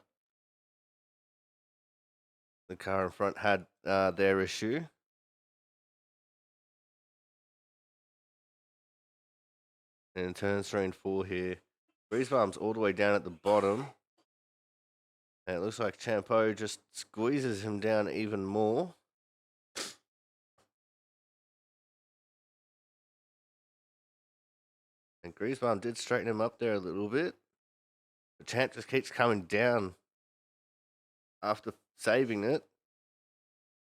car in front had their issue. And in turn 3 and 4 here, Griesbaum's all the way down at the bottom. And it looks like Champeau just squeezes him down even more. And Griesbaum did straighten him up there a little bit. The Champ just keeps coming down after saving it,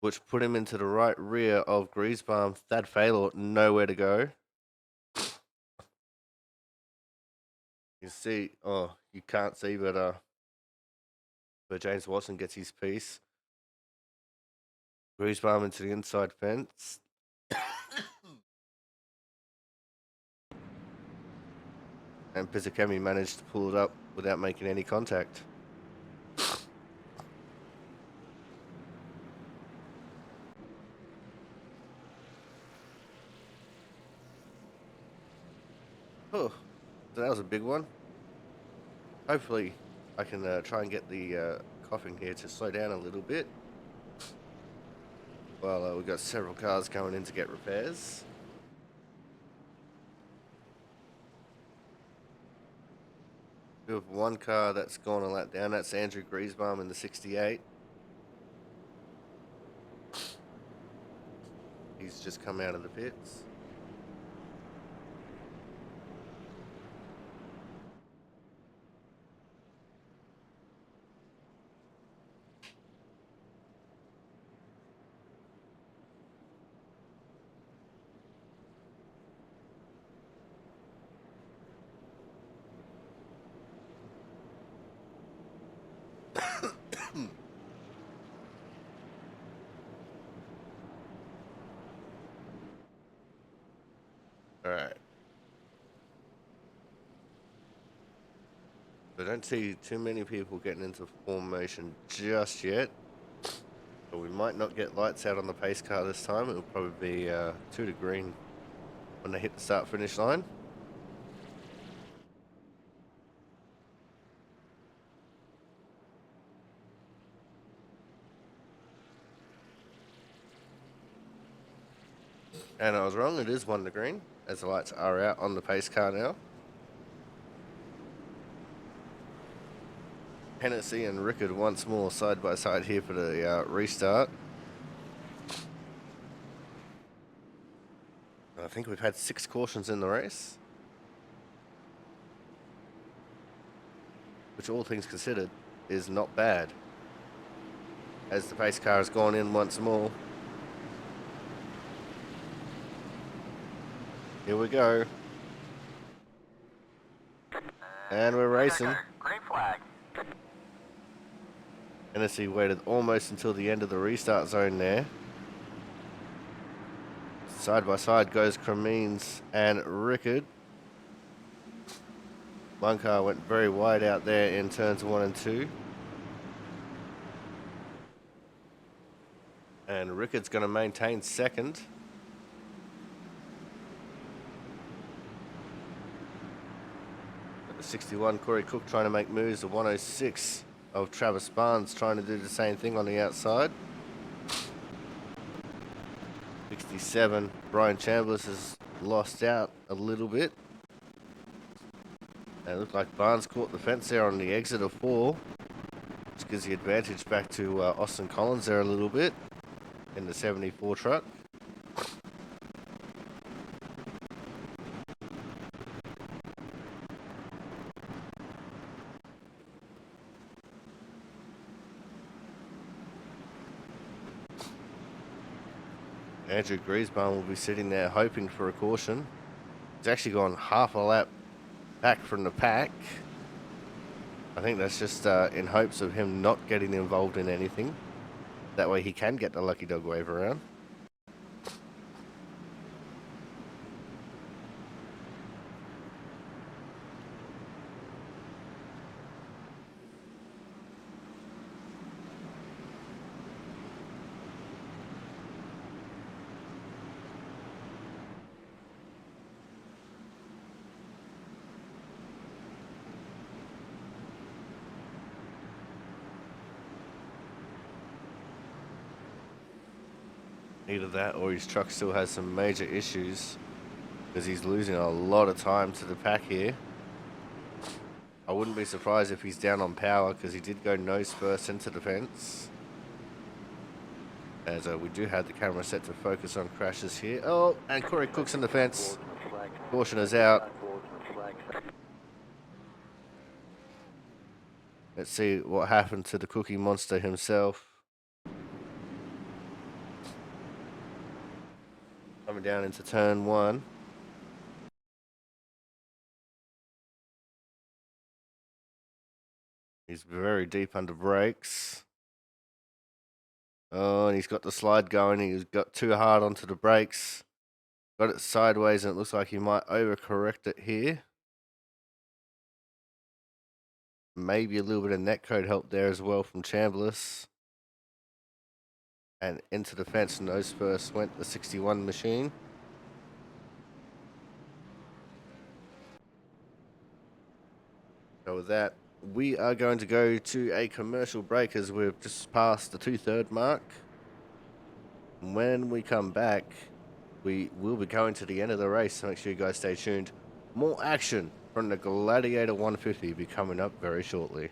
which put him into the right rear of Griesbaum. Thad Failor, nowhere to go. You see, oh, you can't see, but James Watson gets his piece. Griesbaum into the inside fence. And Pizzacchemi managed to pull it up without making any contact. Oh, so that was a big one. Hopefully I can try and get the coughing here to slow down a little bit. Well, we've got several cars coming in to get repairs. We have one car that's gone a lap down. That's Andrew Griesbaum in the 68. He's just come out of the pits. Alright. I don't see too many people getting into formation just yet. But we might not get lights out on the pace car this time. It'll probably be 2 to green when they hit the start finish line. And I was wrong, it is 1 to green, as the lights are out on the pace car now. Hennessy and Rickard once more side by side here for the restart. I think we've had 6 cautions in the race, which all things considered is not bad, as the pace car has gone in once more. Here we go. And we're racing. Green flag. Hennessy waited almost until the end of the restart zone there. Side by side goes Cremines and Rickard. One car went very wide out there in turns 1 and 2. And Rickard's going to maintain second. The 61, Corey Cook trying to make moves. The 106 of Travis Barnes trying to do the same thing on the outside. 67. Brian Chambliss has lost out a little bit. And it looked like Barnes caught the fence there on the exit of 4. Which gives the advantage back to Austin Collins there a little bit in the 74 truck. Andrew Griesbaum will be sitting there hoping for a caution. He's actually gone half a lap back from the pack. I think that's just in hopes of him not getting involved in anything. That way he can get the lucky dog wave around. Either that or his truck still has some major issues because he's losing a lot of time to the pack here. I wouldn't be surprised if he's down on power because he did go nose first into the fence. As we do have the camera set to focus on crashes here. Oh, and Corey Cook's in the fence. Caution is out. Let's see what happened to the Cookie Monster himself. Coming down into turn 1. He's very deep under brakes. Oh, and he's got the slide going. He's got too hard onto the brakes. Got it sideways, and it looks like he might overcorrect it here. Maybe a little bit of netcode help there as well from Chambliss. And into the fence, nose first went the 61 machine. So with that, we are going to go to a commercial break as we've just passed the 2/3 mark. When we come back, we will be going to the end of the race, so make sure you guys stay tuned. More action from the Gladiator 150 will be coming up very shortly.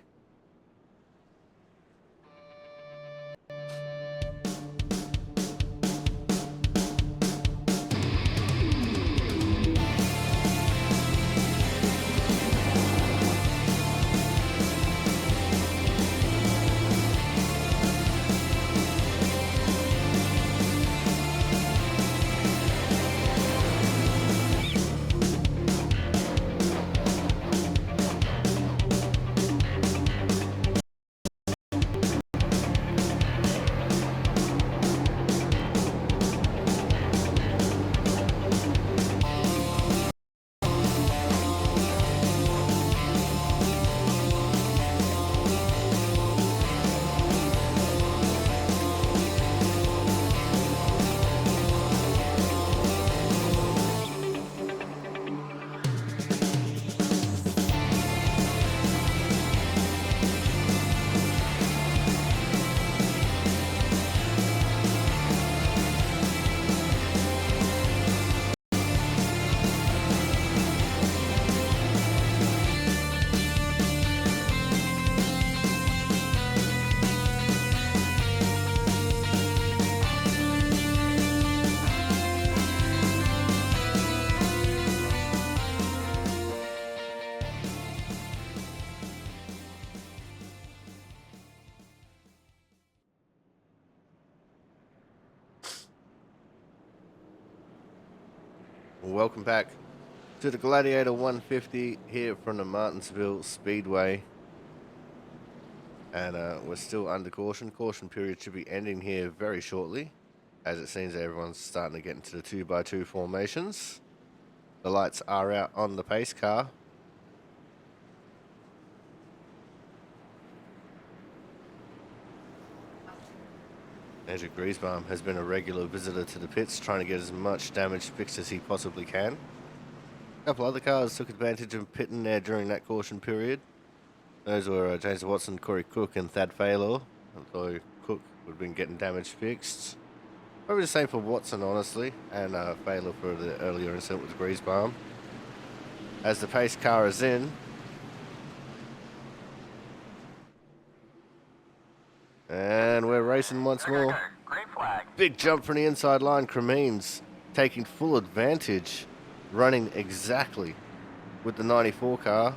Welcome back to the Gladiator 150 here from the Martinsville Speedway. And we're still under caution. Caution period should be ending here very shortly, as it seems everyone's starting to get into the 2x2 formations. The lights are out on the pace car. Andrew Griesbaum has been a regular visitor to the pits, trying to get as much damage fixed as he possibly can. A couple other cars took advantage of pitting there during that caution period. Those were James Watson, Corey Cook, and Thad Faylor. Although Cook would have been getting damage fixed. Probably the same for Watson, honestly, and Failer for the earlier incident with Griesbaum. As the pace car is in, and we're racing once more. Green flag. Big jump from the inside line. Cremines taking full advantage, running exactly with the 94 car.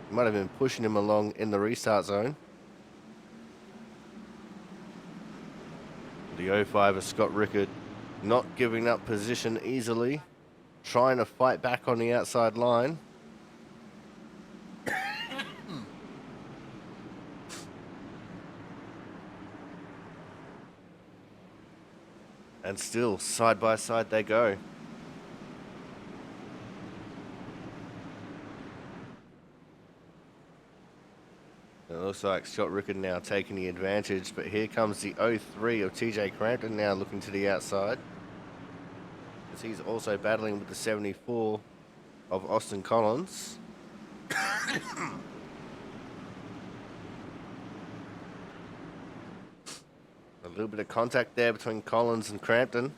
He might have been pushing him along in the restart zone. The 05 of Scott Rickard not giving up position easily, trying to fight back on the outside line. And still, side by side they go. It looks like Scott Rickard now taking the advantage, but here comes the 03 of TJ Crampton now looking to the outside. As he's also battling with the 74 of Austin Collins. A little bit of contact there between Collins and Crampton.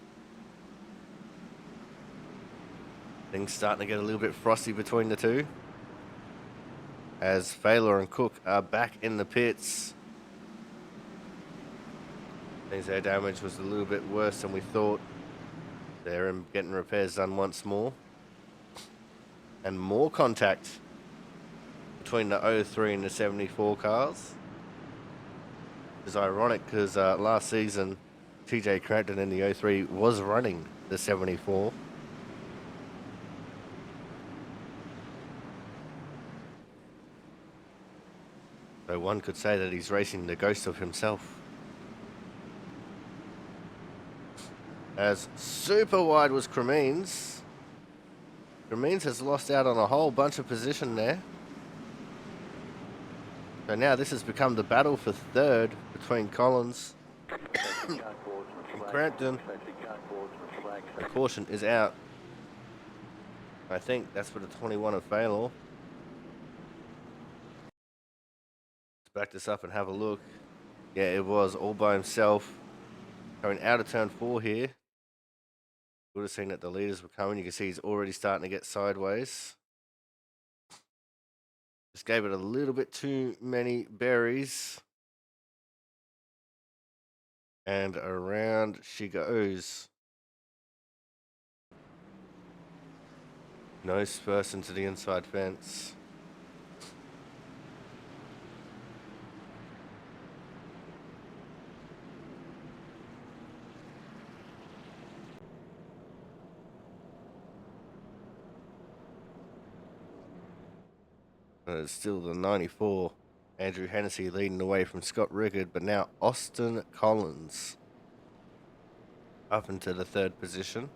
Things starting to get a little bit frosty between the two. As Failer and Cook are back in the pits. Means their damage was a little bit worse than we thought. They're getting repairs done once more. And more contact between the 03 and the 74 cars. It's ironic because last season, TJ Crampton in the 03 was running the 74. So one could say that he's racing the ghost of himself. As super wide was Cremines. Cremines has lost out on a whole bunch of position there. So now this has become the battle for third between Collins and Crampton. The caution is out. I think that's for the 21 of Failor. Let's back this up and have a look. Yeah, it was all by himself. Going out of turn 4 here. Would have seen that the leaders were coming. You can see he's already starting to get sideways. Just gave it a little bit too many berries. And around she goes. Nose first into the inside fence. It's still the 94. Andrew Hennessy leading the way from Scott Rickard, but now Austin Collins up into the third position.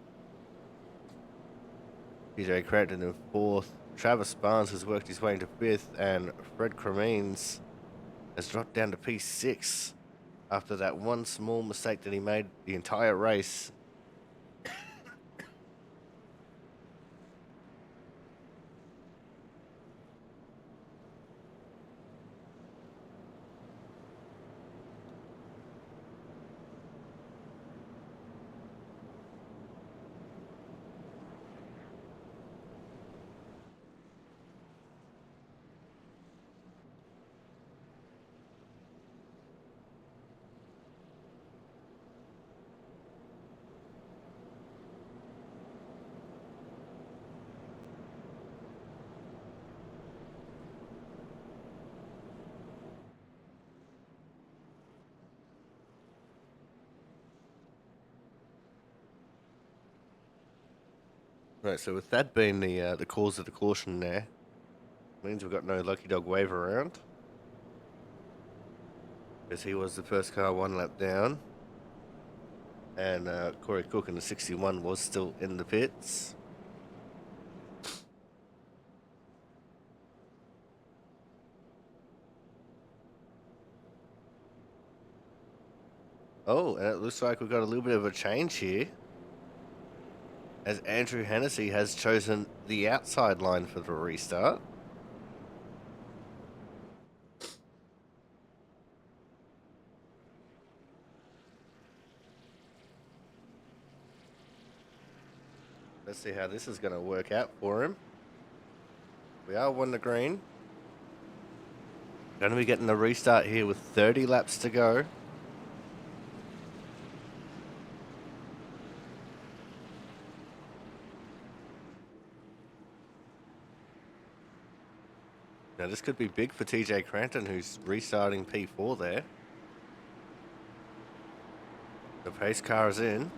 TJ Crampton in fourth. Travis Barnes has worked his way into fifth, and Fred Cremines has dropped down to P6 after that one small mistake that he made the entire race. Right, so with that being the cause of the caution there, means we've got no Lucky Dog wave around. Because he was the first car one lap down. And Corey Cook in the 61 was still in the pits. Oh, and it looks like we've got a little bit of a change here. As Andrew Hennessy has chosen the outside line for the restart. Let's see how this is going to work out for him. We are on the green. Going to be getting a restart here with 30 laps to go. Now this could be big for TJ Cranton, who's restarting P4 there. The pace car is in.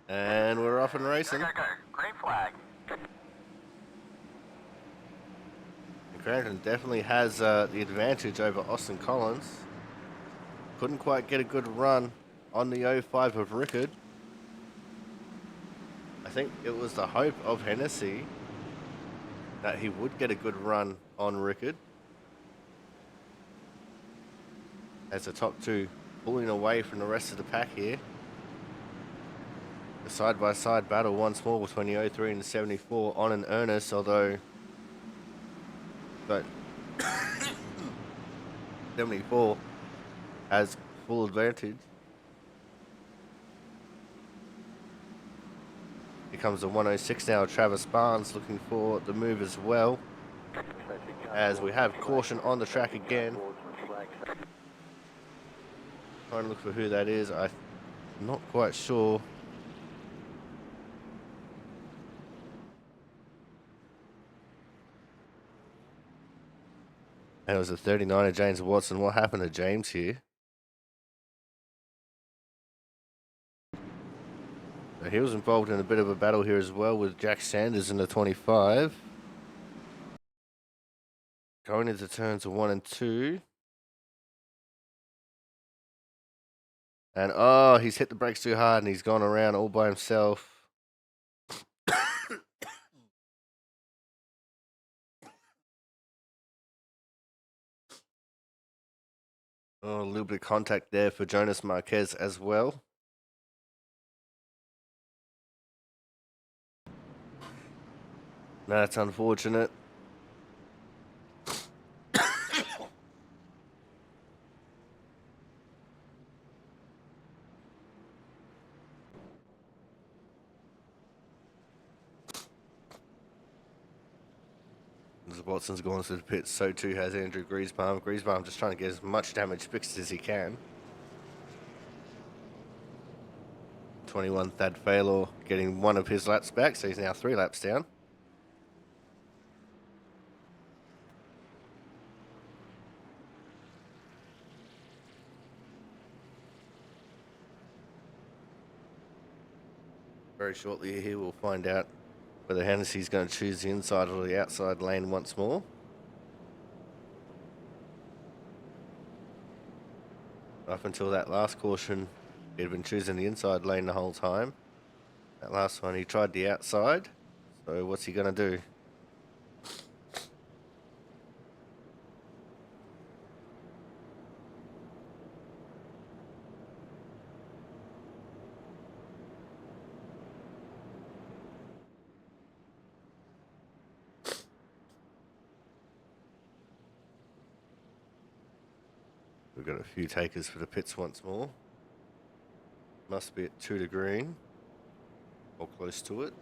And we're off and racing. Go. Green flag. And Cranton definitely has the advantage over Austin Collins. Couldn't quite get a good run on the 05 of Rickard. I think it was the hope of Hennessy that he would get a good run on Rickard. As the top two pulling away from the rest of the pack here. The side-by-side battle once more between the 03 and the 74 on in earnest, although but 74 has full advantage. Here comes the 106 now, Travis Barnes looking for the move as well. As we have caution on the track again. Trying to look for who that is. I'm not quite sure. And it was a 39 of James Watson. What happened to James here? So he was involved in a bit of a battle here as well with Jack Sanders in the 25. Going into turns 1 and 2. And oh, he's hit the brakes too hard and he's gone around all by himself. Oh, a little bit of contact there for Jonas Marquez as well. No, that's unfortunate. As Watson's gone to the pits, so too has Andrew Griesbaum. Griesbaum just trying to get as much damage fixed as he can. 21 Thad Faylor getting one of his laps back, so he's now 3 laps down. Very shortly here we'll find out whether Hennessy's going to choose the inside or the outside lane once more. Up until that last caution, he'd been choosing the inside lane the whole time. That last one, he tried the outside. So what's he going to do? We've got a few takers for the pits once more. Must be at 2 to green. Or close to it.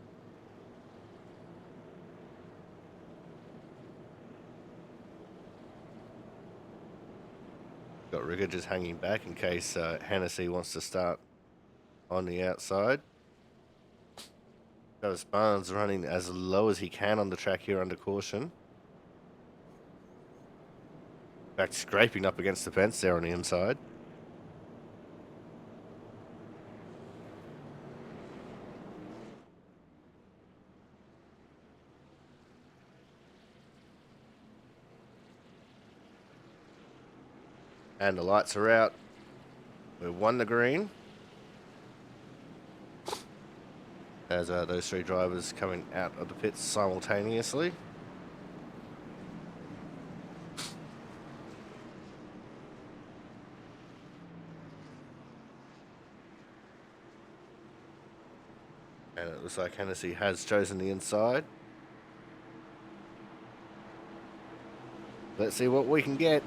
Got Rigger just hanging back in case Hennessy wants to start on the outside. Travis Barnes running as low as he can on the track here under caution. In fact, scraping up against the fence there on the inside. And the lights are out. We've won the green. As those 3 drivers coming out of the pits simultaneously. And it looks like Hennessy has chosen the inside. Let's see what we can get.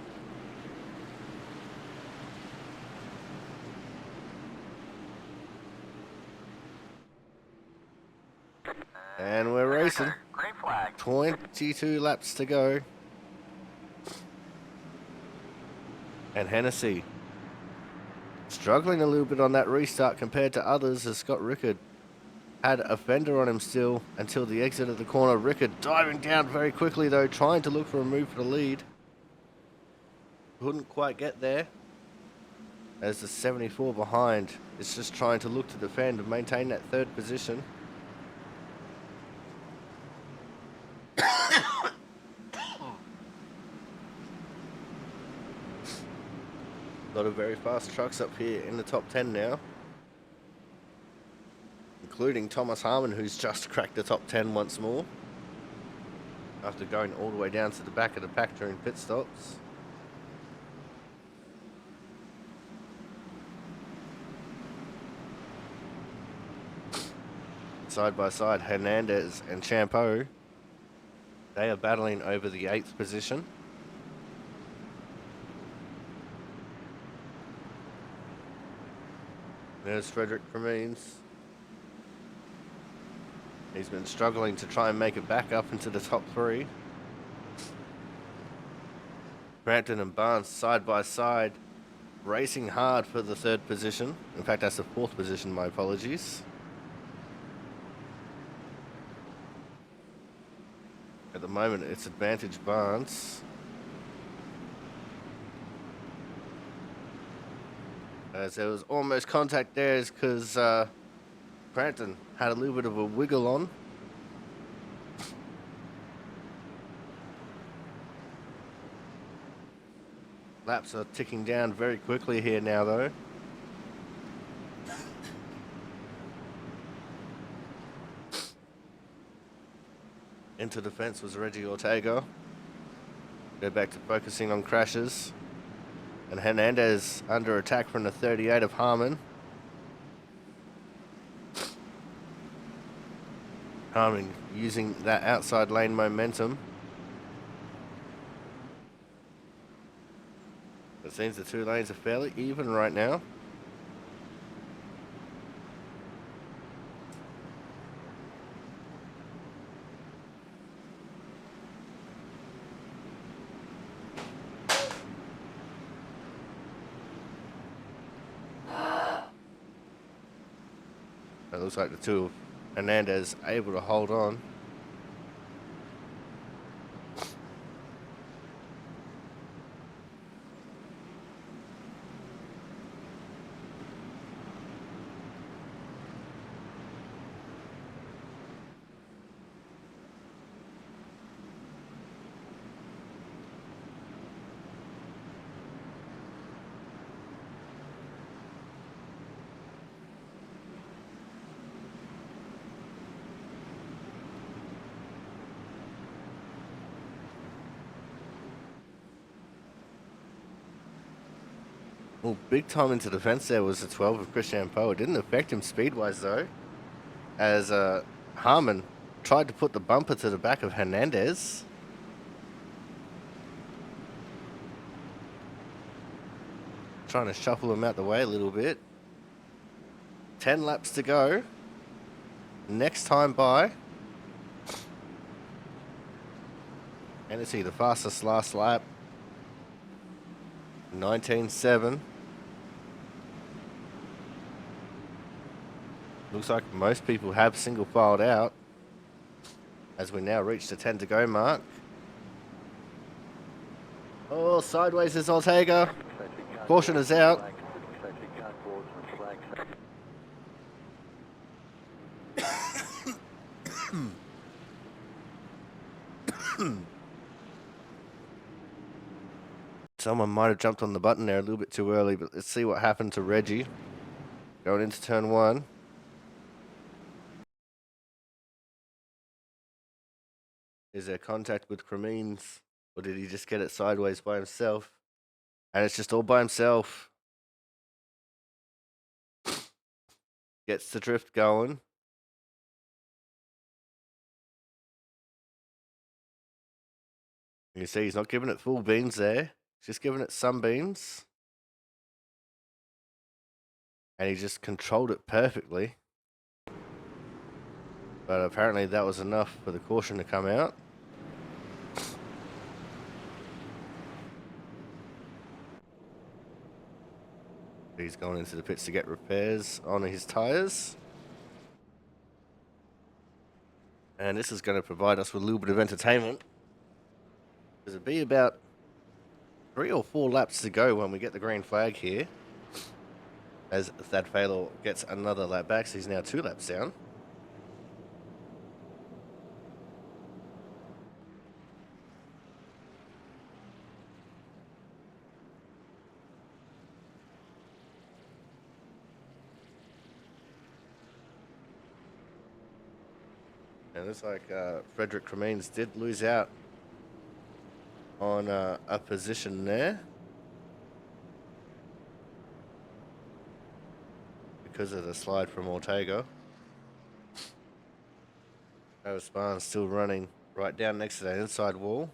22 laps to go. And Hennessy struggling a little bit on that restart compared to others, as Scott Rickard had a fender on him still until the exit of the corner. Rickard diving down very quickly though, trying to look for a move for the lead. Couldn't quite get there, as the 74 behind is just trying to look to defend and maintain that third position. A lot of very fast trucks up here in the top 10 now, including Thomas Harmon, who's just cracked the top 10 once more after going all the way down to the back of the pack during pit stops. Side by side, Hernandez and Champeau, they are battling over the 8th position. There's Frederick Cremines. He's been struggling to try and make it back up into the top 3. Brampton and Barnes side by side, racing hard for the 3rd position. In fact, that's the 4th position, my apologies. At the moment, it's advantage Barnes. As there was almost contact there, because Crampton had a little bit of a wiggle on. Laps are ticking down very quickly here now though. Into the fence was Reggie Ortega. Go back to focusing on crashes. And Hernandez under attack from the 38 of Harmon. Harmon using that outside lane momentum. It seems the 2 lanes are fairly even right now. It looks like the 2 of Hernandez able to hold on. Well, big time into the fence there was the 12 of Christian Poe. It didn't affect him speed-wise, though, as Harmon tried to put the bumper to the back of Hernandez. Trying to shuffle him out the way a little bit. 10 laps to go. Next time by. And it's the fastest last lap. 19.7. Looks like most people have single filed out as we now reach the 10 to go mark. Oh, sideways is Ortega. Caution is out. Someone might have jumped on the button there a little bit too early, but let's see what happened to Reggie going into turn 1. Is there contact with Cremines, or did he just get it sideways by himself? And it's just all by himself. Gets the drift going. You see he's not giving it full beans there. He's just giving it some beans. And he just controlled it perfectly. But apparently that was enough for the caution to come out. He's going into the pits to get repairs on his tyres. And this is going to provide us with a little bit of entertainment. There'll be about 3 or 4 laps to go when we get the green flag here. As Thad Faylor gets another lap back, so he's now 2 laps down. And it looks like Frederick Cremines did lose out on a position there because of the slide from Ortega. Noah Span's still running right down next to that inside wall.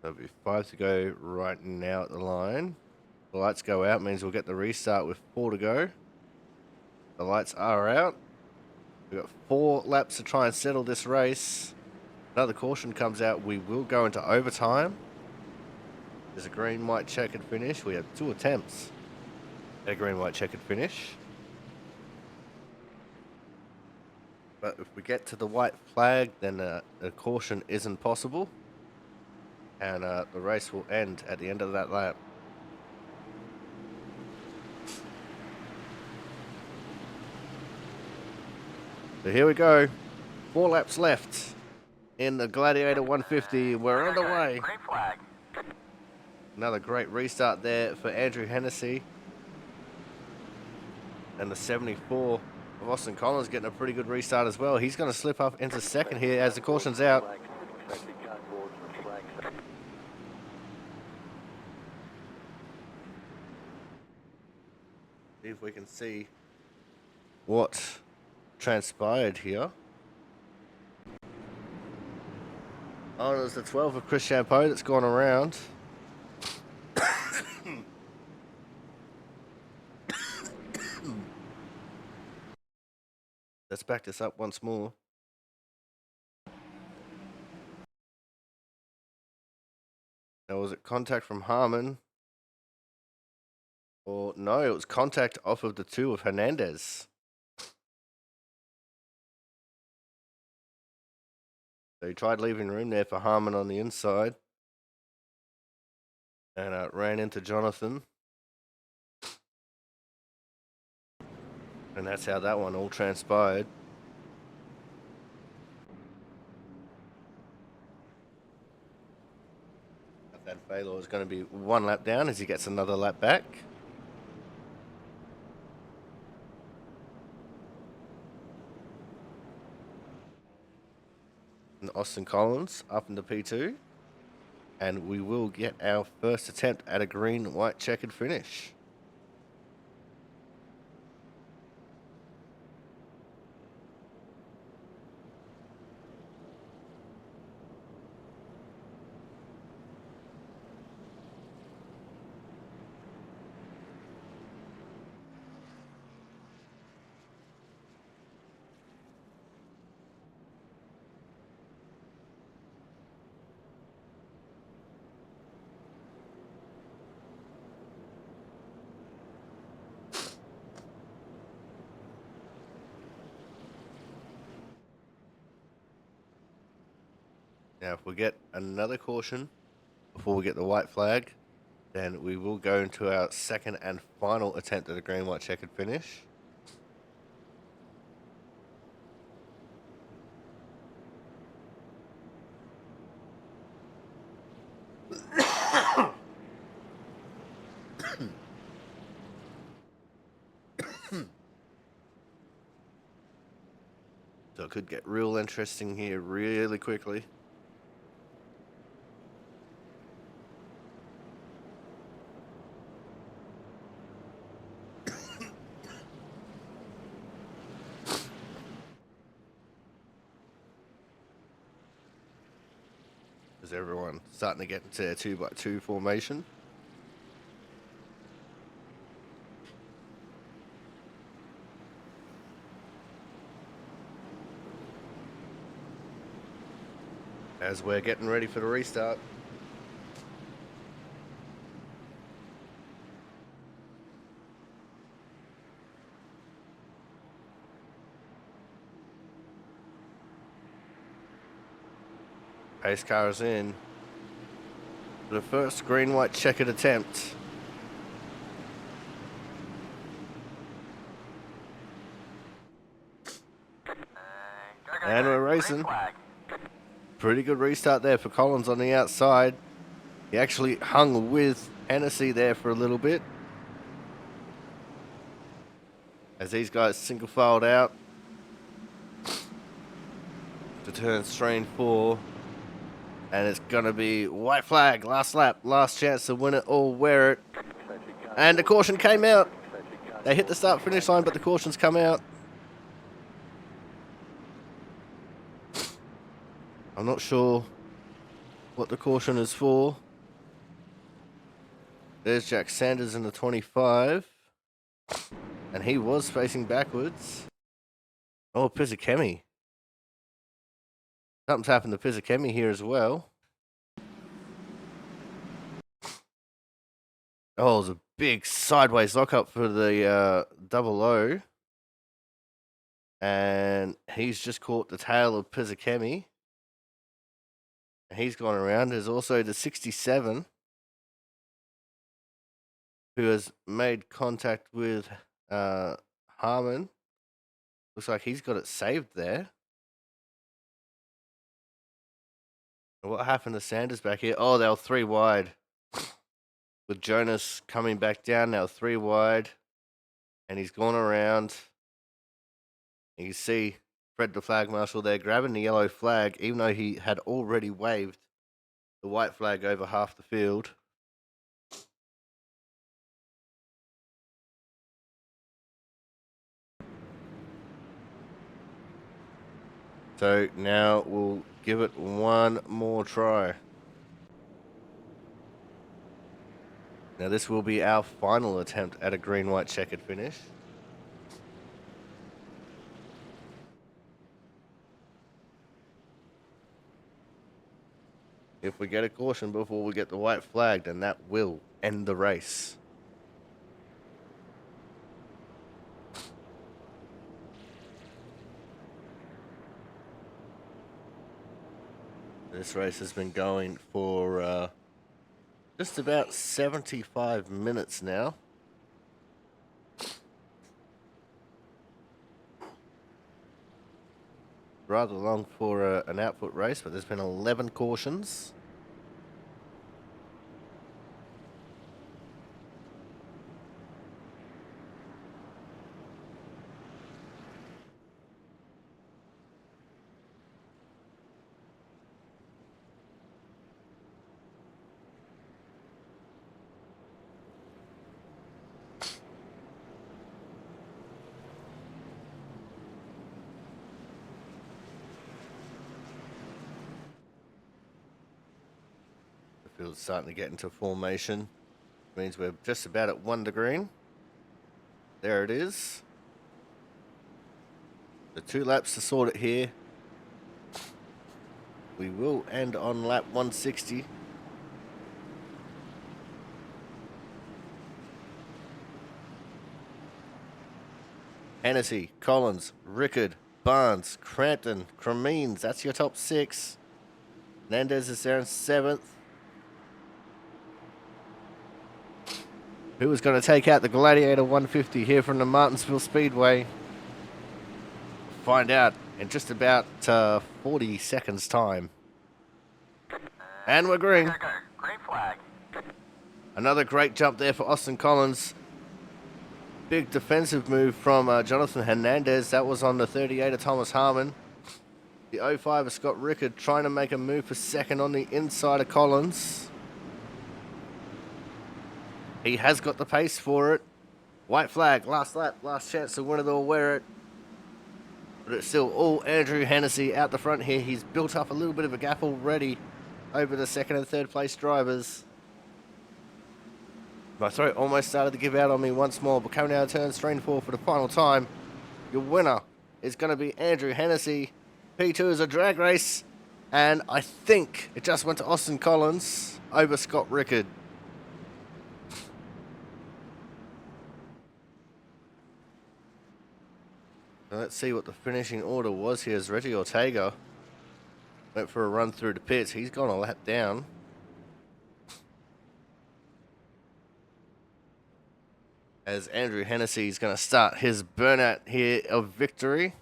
There'll be 5 to go right now at the line. The lights go out, means we'll get the restart with 4 to go. The lights are out. We've got 4 laps to try and settle this race. Another caution comes out. We will go into overtime. There's a green, white, checkered finish. We have 2 attempts at a green, white, checkered finish. But if we get to the white flag, then a caution isn't possible. And the race will end at the end of that lap. So here we go. 4 laps left in the Gladiator 150. We're underway. Another great restart there for Andrew Hennessy. And the 74 of Austin Collins getting a pretty good restart as well. He's going to slip up into second here as the caution's out. See if we can see what transpired here. Oh, there's the 12 of Chris Champeau that's gone around. Let's back this up once more. Now, was it contact from Harmon? Or no, it was contact off of the 2 of Hernandez. So he tried leaving room there for Harmon on the inside. And ran into Jonathan. And that's how that one all transpired. That Faylor is going to be 1 lap down as he gets another lap back. And Austin Collins up into P2. And we will get our first attempt at a green, white, checkered finish. Now, if we get another caution before we get the white flag, then we will go into our second and final attempt at a green, white, checkered finish. So it could get real interesting here really quickly. As everyone starting to get into their 2x2 formation. As we're getting ready for the restart. Pace car is in for the first green, white, checkered attempt. And we're racing. Pretty good restart there for Collins on the outside. He actually hung with Hennessy there for a little bit. As these guys single filed out to turn straight 4. And it's going to be white flag, last lap, last chance to win it or wear it. And the caution came out. They hit the start finish line, but the caution's come out. I'm not sure what the caution is for. There's Jack Sanders in the 25. And he was facing backwards. Oh, Pizzakemi. Something's happened to Pizzakemi here as well. Oh, it was a big sideways lockup for the double O. And he's just caught the tail of Pizzakemi. He's gone around. There's also the 67 who has made contact with Harmon. Looks like he's got it saved there. What happened to Sanders back here? Oh, they were 3 wide. With Jonas coming back down, now 3 wide. And he's gone around. You can see Fred the flag marshal there grabbing the yellow flag, even though he had already waved the white flag over half the field. So now we'll give it one more try. Now this will be our final attempt at a green, white, checkered finish. If we get a caution before we get the white flag, then that will end the race. This race has been going for just about 75 minutes now. Rather long for an output race, but there's been 11 cautions. The field's starting to get into formation. Means we're just about at 1 to green. There it is. The 2 laps to sort it here. We will end on lap 160. Hennessy, Collins, Rickard, Barnes, Crampton, Cremines. That's your top 6. Nandez is there in 7th. who is going to take out the Gladiator 150 here from the Martinsville Speedway. Find out in just about 40 seconds time. And we're green. Green flag. Another great jump there for Austin Collins. Big defensive move from Jonathan Hernandez. That was on the 38 of Thomas Harmon. The 05 of Scott Rickard trying to make a move for second on the inside of Collins. He has got the pace for it. White flag, last lap, last chance to win it or wear it. But it's still all Andrew Hennessy out the front here. He's built up a little bit of a gap already over the second and third place drivers. My throat almost started to give out on me once more, but coming out of turn 3 and 4 for the final time, your winner is going to be Andrew Hennessy. P2 is a drag race, and I think it just went to Austin Collins over Scott Rickard. Now let's see what the finishing order was here as Reggie Ortega went for a run through the pits. He's gone a lap down. As Andrew Hennessy is going to start his burnout here of victory.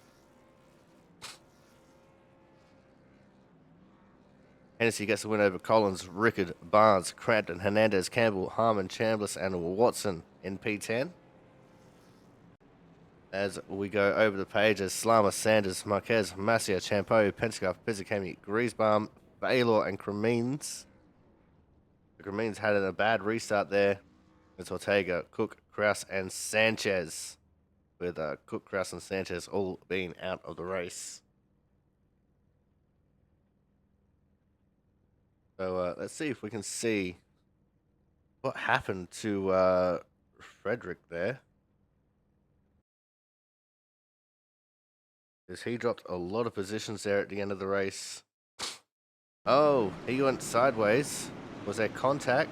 Hennessy gets the win over Collins, Rickard, Barnes, Crampton, Hernandez, Campbell, Harmon, Chambliss, and Watson in P10. As we go over the page as Slama, Sanders, Marquez, Masia, Champeau, Pentecoff, Pizzicami, Griesbaum, Baylor, and Cremines. The Cremines had a bad restart there. It's Ortega, Cook, Kraus, and Sanchez. With Cook, Kraus, and Sanchez all being out of the race. So let's see if we can see what happened to Frederick there. Because he dropped a lot of positions there at the end of the race. Oh, he went sideways. Was there contact?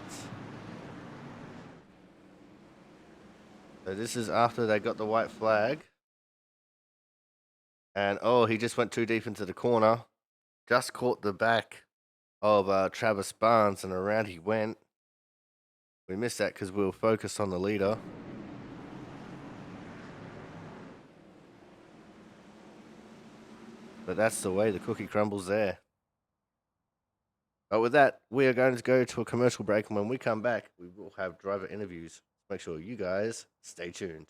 So this is after they got the white flag. And oh, he just went too deep into the corner. Just caught the back of Travis Barnes and around he went. We missed that because we were focused on the leader. But that's the way the cookie crumbles there. But with that, we are going to go to a commercial break, and when we come back, we will have driver interviews. Make sure you guys stay tuned.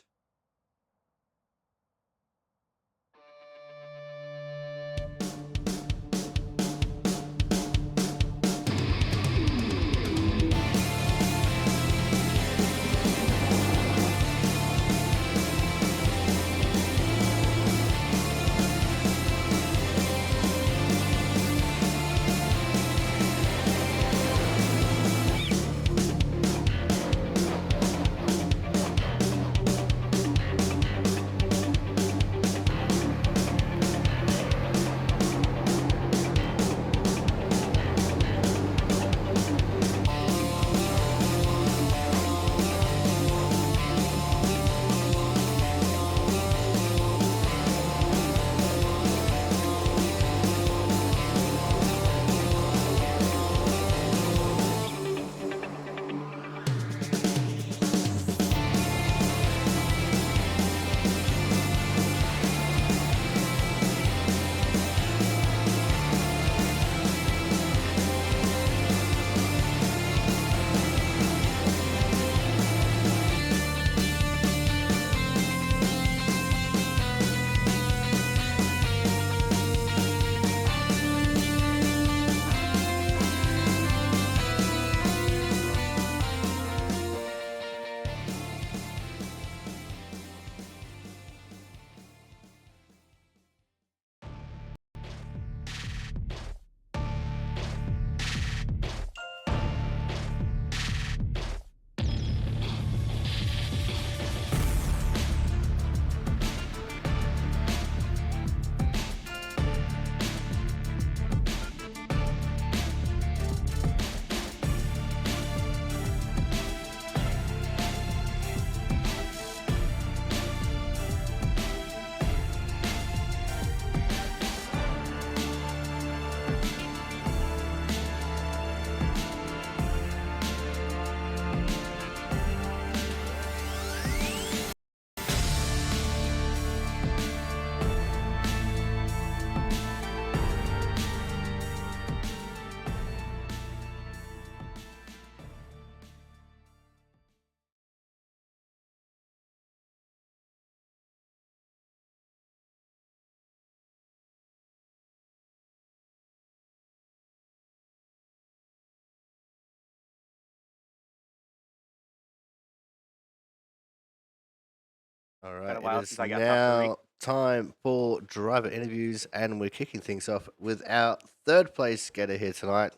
All Been right, a it while is since I got top three. now time for driver interviews, and we're kicking things off with our third place skater here tonight.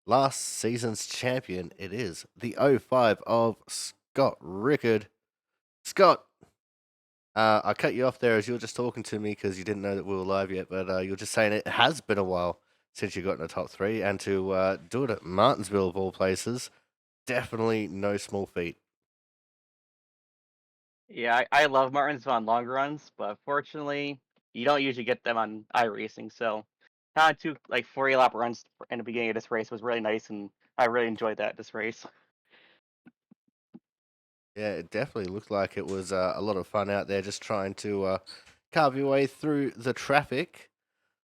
Last season's champion, it is the '05 of Scott Rickard. Scott, I cut you off there as you were just talking to me because you didn't know that we were live yet, but you were just saying it has been a while since you got in the top three, and to do it at Martinsville of all places, definitely no small feat. Yeah, I love Martinsville on long runs, but fortunately, you don't usually get them on iRacing. So, kind of two like 40 lap runs in the beginning of this race was really nice, and I really enjoyed this race. Yeah, it definitely looked like it was a lot of fun out there just trying to carve your way through the traffic.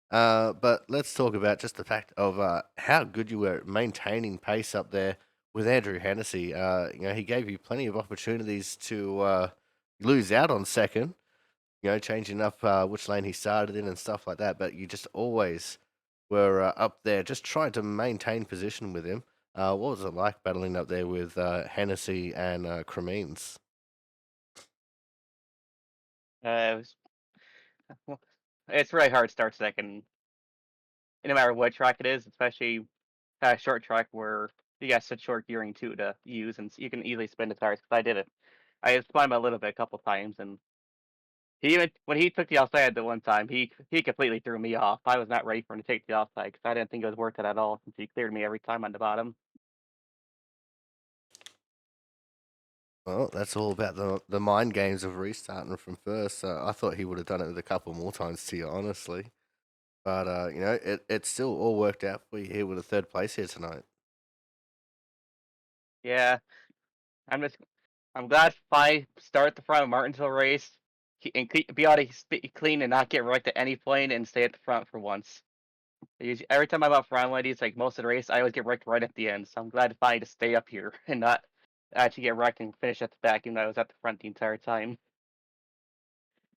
But let's talk about just the fact of how good you were at maintaining pace up there with Andrew Hennessy. He gave you plenty of opportunities to lose out on second, changing up which lane he started in and stuff like that. But you just always were up there just trying to maintain position with him. What was it like battling up there with Hennessy and Cremines? It was, it's really hard to start second, no matter what track it is, especially a short track where you got such short gearing too to use, and you can easily spin the tires. Because I did it. I spun him a little bit a couple times, and he even when he took the outside the one time, he completely threw me off. I was not ready for him to take the outside because I didn't think it was worth it at all since he cleared me every time on the bottom. Well, that's all about the mind games of restarting from first. I thought he would have done it with a couple more times to you, honestly. But it still all worked out for you here with a third place here tonight. Yeah, I'm just I'm glad if I start the front of Martinsville race and be able to clean and not get wrecked at any point and stay at the front for once. Every time I'm up front one of these, like most of the race, I always get wrecked right at the end. So I'm glad to find to stay up here and not actually get wrecked and finish at the back, even though I was at the front the entire time.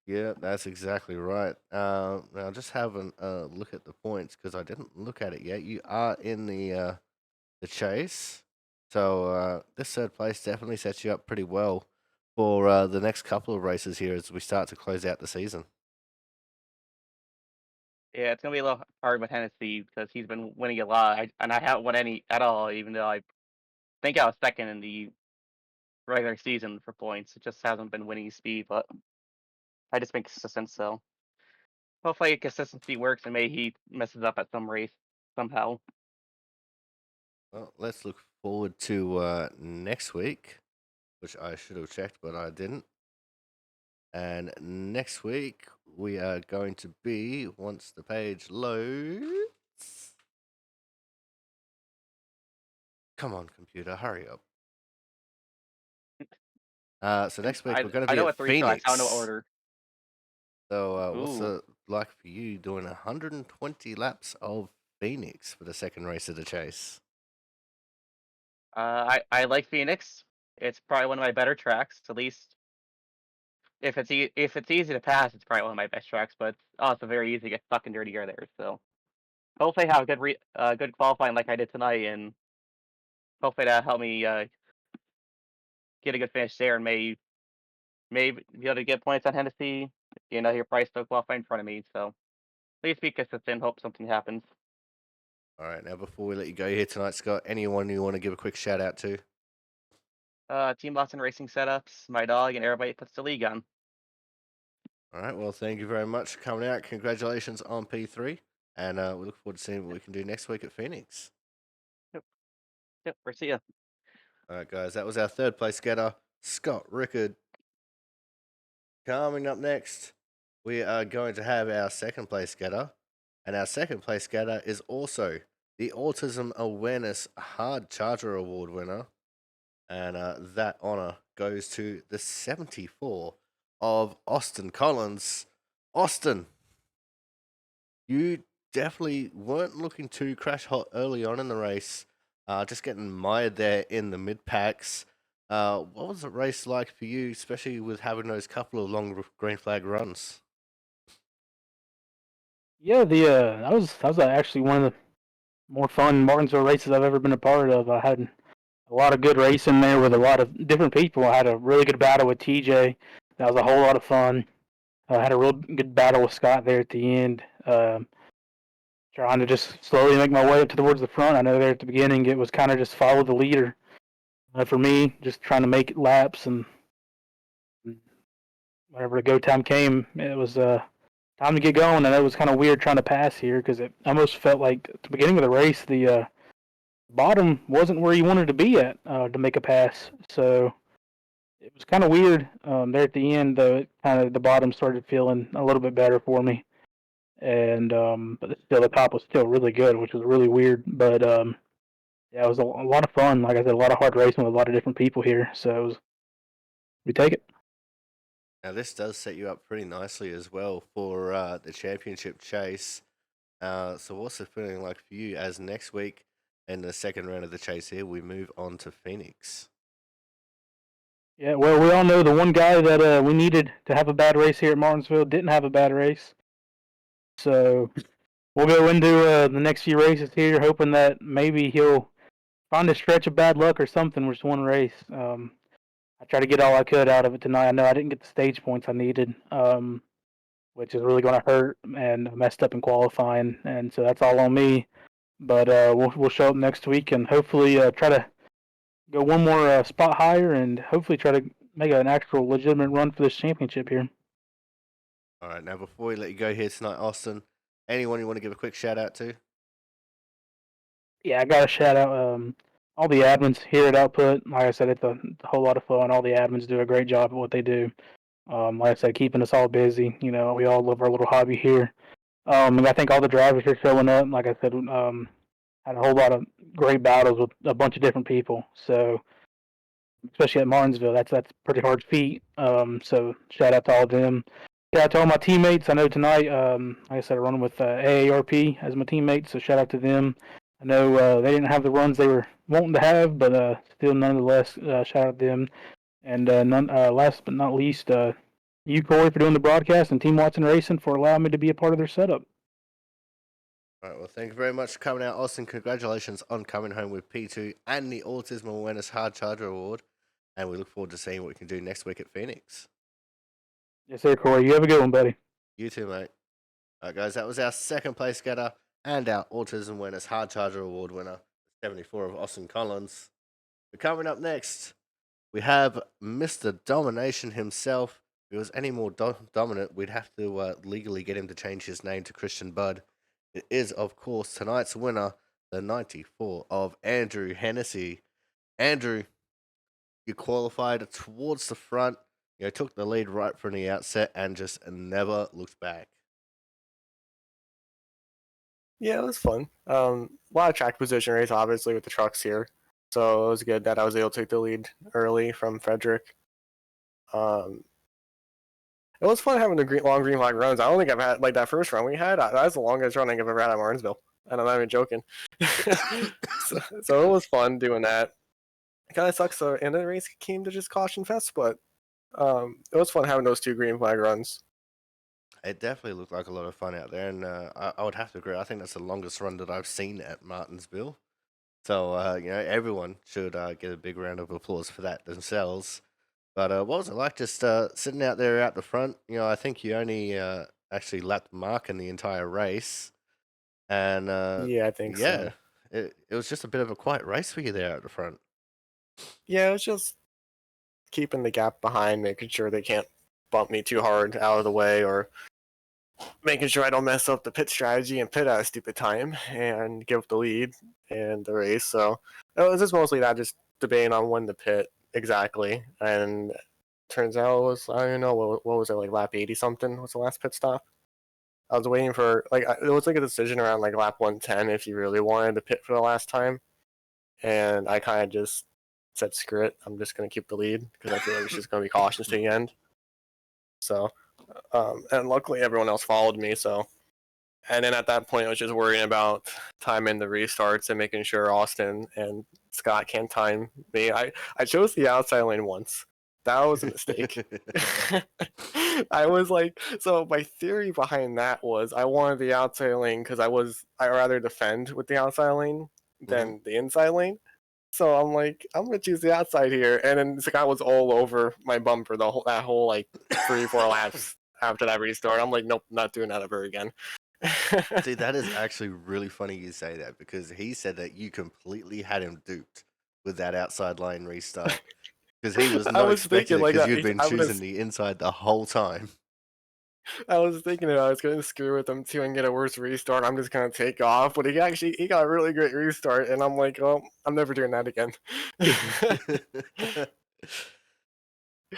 Yeah, that's exactly right. Now, just having a look at the points because I didn't look at it yet. You are in the chase, so this third place definitely sets you up pretty well for the next couple of races here as we start to close out the season. Yeah, it's gonna be a little hard with Hennessy because he's been winning a lot, and I haven't won any at all, even though I think I was second in the regular season for points. It just hasn't been winning speed, but I just been consistent. So hopefully consistency works, and maybe he messes up at some race somehow. Well, let's look forward to next week, which I should have checked, but I didn't. And next week we are going to be, once the page loads. Come on, computer, hurry up. So next week we're going to I be know at what three tracks. I don't know what Phoenix. order. So what's Ooh, it like for you doing 120 laps of Phoenix for the second race of the chase? I like Phoenix. It's probably one of my better tracks. At least if it's easy to pass, it's probably one of my best tracks. But it's also very easy to get stuck in dirty air there. So hopefully have a good qualifying like I did tonight, and hopefully that help me get a good finish there, and maybe be able to get points on Hennessy. He'll probably still qualify in front of me. So at least be consistent. Hope something happens. All right, now before we let you go here tonight, Scott, anyone you want to give a quick shout out to? Team Boston Racing setups, my dog, and everybody puts the league on. All right, well, thank you very much for coming out. Congratulations on P3, and we look forward to seeing what we can do next week at Phoenix. Yep, yep. We'll see ya. All right, guys, that was our third place getter, Scott Rickard. Coming up next, we are going to have our second place getter, and our second place getter is also the Autism Awareness Hard Charger Award winner, and that honor goes to the 74 of Austin Collins. Austin, you definitely weren't looking too crash hot early on in the race, just getting mired there in the mid packs. What was the race like for you, especially with having those couple of long green flag runs? Yeah, that was actually one of the more fun Martinsville races I've ever been a part of. I had a lot of good racing there with a lot of different people. I had a really good battle with TJ That was a whole lot of fun. I had a real good battle with Scott there at the end. Trying to just slowly make my way up towards the front. I know there at the beginning it was kind of just follow the leader. For me, just trying to make laps, and whenever the go time came, it was time to get going. And it was kind of weird trying to pass here because it almost felt like at the beginning of the race, the bottom wasn't where you wanted to be at to make a pass. So it was kind of weird there at the end, though. It kind of the bottom started feeling a little bit better for me, and but still the top was still really good, which was really weird. But yeah, it was a lot of fun. Like I said, a lot of hard racing with a lot of different people here. So it was, we take it. Now, this does set you up pretty nicely as well for the championship chase. So, what's the feeling like for you as next week in the second round of the chase here, we move on to Phoenix? Yeah, well, we all know the one guy that we needed to have a bad race here at Martinsville didn't have a bad race. So we'll go into the next few races here, hoping that maybe he'll find a stretch of bad luck or something with just one race. I tried to get all I could out of it tonight. I know I didn't get the stage points I needed, which is really going to hurt, and I messed up in qualifying, and so that's all on me. But we'll show up next week and hopefully try to go one more spot higher and hopefully try to make an actual legitimate run for this championship here. All right, now before we let you go here tonight, Austin, anyone you want to give a quick shout out to? Yeah, I got to shout out all the admins here at Output. Like I said, it's a whole lot of fun. All the admins do a great job at what they do. Like I said, keeping us all busy. You know, we all love our little hobby here. And I think all the drivers are showing up. Like I said, had a whole lot of great battles with a bunch of different people. So, especially at Martinsville, that's pretty hard feat. So shout out to all of them. Shout out to all my teammates. I know tonight, like I said, I'm running with AARP as my teammates, so shout out to them. I know they didn't have the runs they were wanting to have, but still, nonetheless, shout out to them. And last but not least, you, Corey, for doing the broadcast, and Team Watson Racing for allowing me to be a part of their setup. All right, well, thank you very much for coming out, Austin. Congratulations on coming home with P2 and the Autism Awareness Hard Charger Award. And we look forward to seeing what we can do next week at Phoenix. Yes, sir, Corey. You have a good one, buddy. You too, mate. All right, guys, that was our second place getter and our Autism Awareness Hard Charger Award winner, 74 of Austin Collins. But coming up next, we have Mr. Domination himself. If he was any more dominant, we'd have to legally get him to change his name to Christian Budd. It is, of course, tonight's winner, the 94 of Andrew Hennessy. Andrew, you qualified towards the front, took the lead right from the outset and just never looked back. Yeah, it was fun. A lot of track position race, obviously, with the trucks here. So it was good that I was able to take the lead early from Frederick. It was fun having the long green flag runs. I don't think I've had, like, that first run we had, that was the longest run I've ever had at Martinsville. And I'm not even joking. so it was fun doing that. It kind of sucks, the end of the race came to just caution fest, but it was fun having those 2 green flag runs. It definitely looked like a lot of fun out there, and I would have to agree. I think that's the longest run that I've seen at Martinsville. So, everyone should get a big round of applause for that themselves. But what was it like just sitting out there out the front? I think you only actually lapped Mark in the entire race. And Yeah, I think so. it was just a bit of a quiet race for you there at the front. Yeah, it was just keeping the gap behind, making sure they can't bump me too hard out of the way, or making sure I don't mess up the pit strategy and pit at a stupid time and give up the lead in the race. So it was just mostly that, just debating on when to pit exactly. And turns out it was, I don't know, what was it, like lap 80 something was the last pit stop? I was waiting for, like, it was like a decision around like lap 110 if you really wanted to pit for the last time. And I kind of just said, screw it, I'm just going to keep the lead because I feel like it's just going to be cautious to the end. So, and luckily everyone else followed me. So, and then at that point, I was just worrying about timing the restarts and making sure Austin and Scott can't time me. I chose the outside lane once. That was a mistake. I was like, so my theory behind that was I wanted the outside lane because I rather defend with the outside lane than the inside lane. So I'm like, I'm gonna choose the outside here, and then this guy was all over my bumper that whole like 3-4 laps after that restart. I'm like, nope, not doing that ever again. See, that is actually really funny you say that because he said that you completely had him duped with that outside lane restart because he was I not was expecting thinking it like because that. you'd been choosing the inside the whole time. I was thinking that I was going to screw with him too and get a worse restart. I'm just going to take off, but he got a really great restart, and I'm like, oh, I'm never doing that again.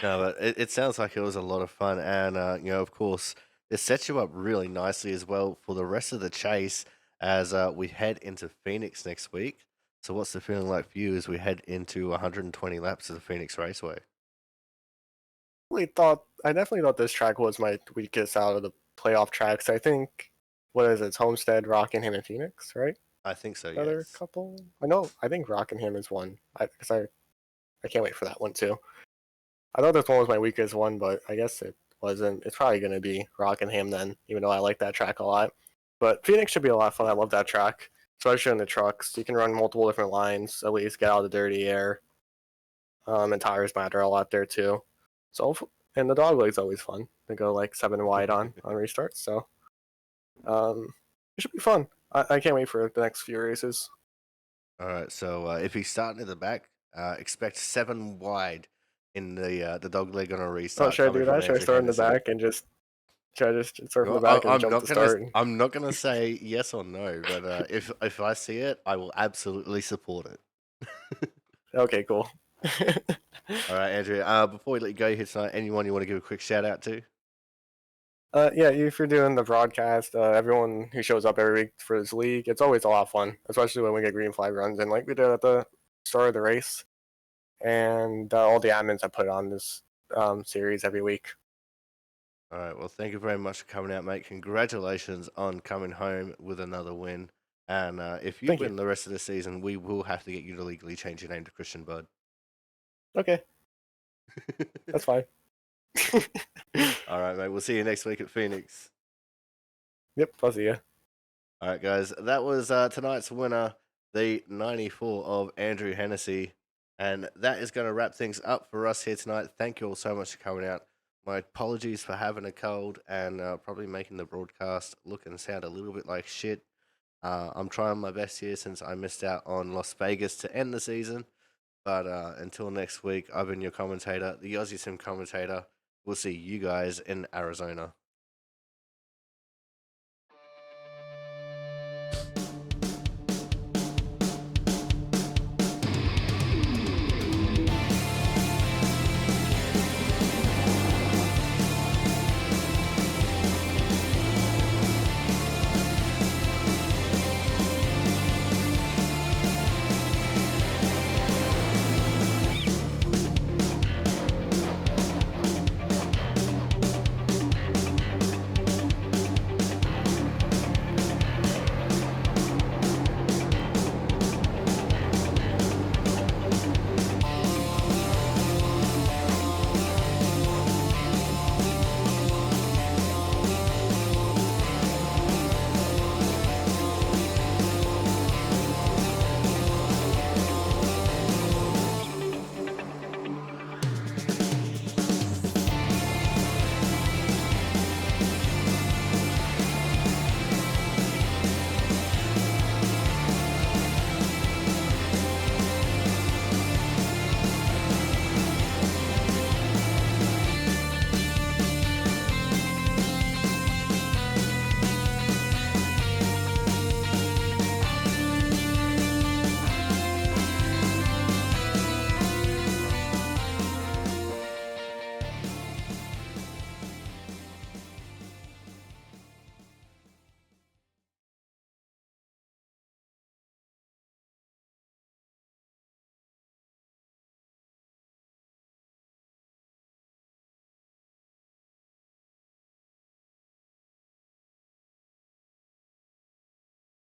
No, but it sounds like it was a lot of fun, and of course, it sets you up really nicely as well for the rest of the chase as we head into Phoenix next week. So, what's the feeling like for you as we head into 120 laps of the Phoenix Raceway? I definitely thought this track was my weakest out of the playoff tracks. I think what is it? It's Homestead, Rockingham, and Phoenix, right? I think so, Other yes. couple. I think Rockingham is one. I can't wait for that one too. I thought this one was my weakest one, but I guess it wasn't. It's probably going to be Rockingham then, even though I like that track a lot. But Phoenix should be a lot of fun. I love that track, especially in the trucks. You can run multiple different lines, at least get out of the dirty air. And tires matter a lot there too. So, and the dog leg's always fun to go like 7 wide on restarts. So, it should be fun. I can't wait for the next few races. All right, so if he's starting at the back, expect 7 wide in the dog leg on a Oh, restart. should I coming do from that? Should I Andrew start in the Henderson. back and just start from the Well, back and jump to start? I'm not gonna say yes or no, but if I see it, I will absolutely support it. Okay, cool. All right, Andrew. Before we let you go here tonight, anyone you want to give a quick shout out to? Yeah, if you're doing the broadcast, everyone who shows up every week for this league, it's always a lot of fun, especially when we get green flag runs in like we did at the start of the race. And all the admins that put on this series every week. All right. Well, thank you very much for coming out, mate. Congratulations on coming home with another win. And if you Thank you. win the rest of the season, we will have to get you to legally change your name to Christian Bud. Okay, that's fine. All right, mate. We'll see you next week at Phoenix. Yep, I'll see ya. All right, guys. That was tonight's winner, the 94 of Andrew Hennessy. And that is going to wrap things up for us here tonight. Thank you all so much for coming out. My apologies for having a cold and probably making the broadcast look and sound a little bit like shit. I'm trying my best here since I missed out on Las Vegas to end the season. But until next week, I've been your commentator, the Aussie Sim commentator. We'll see you guys in Arizona.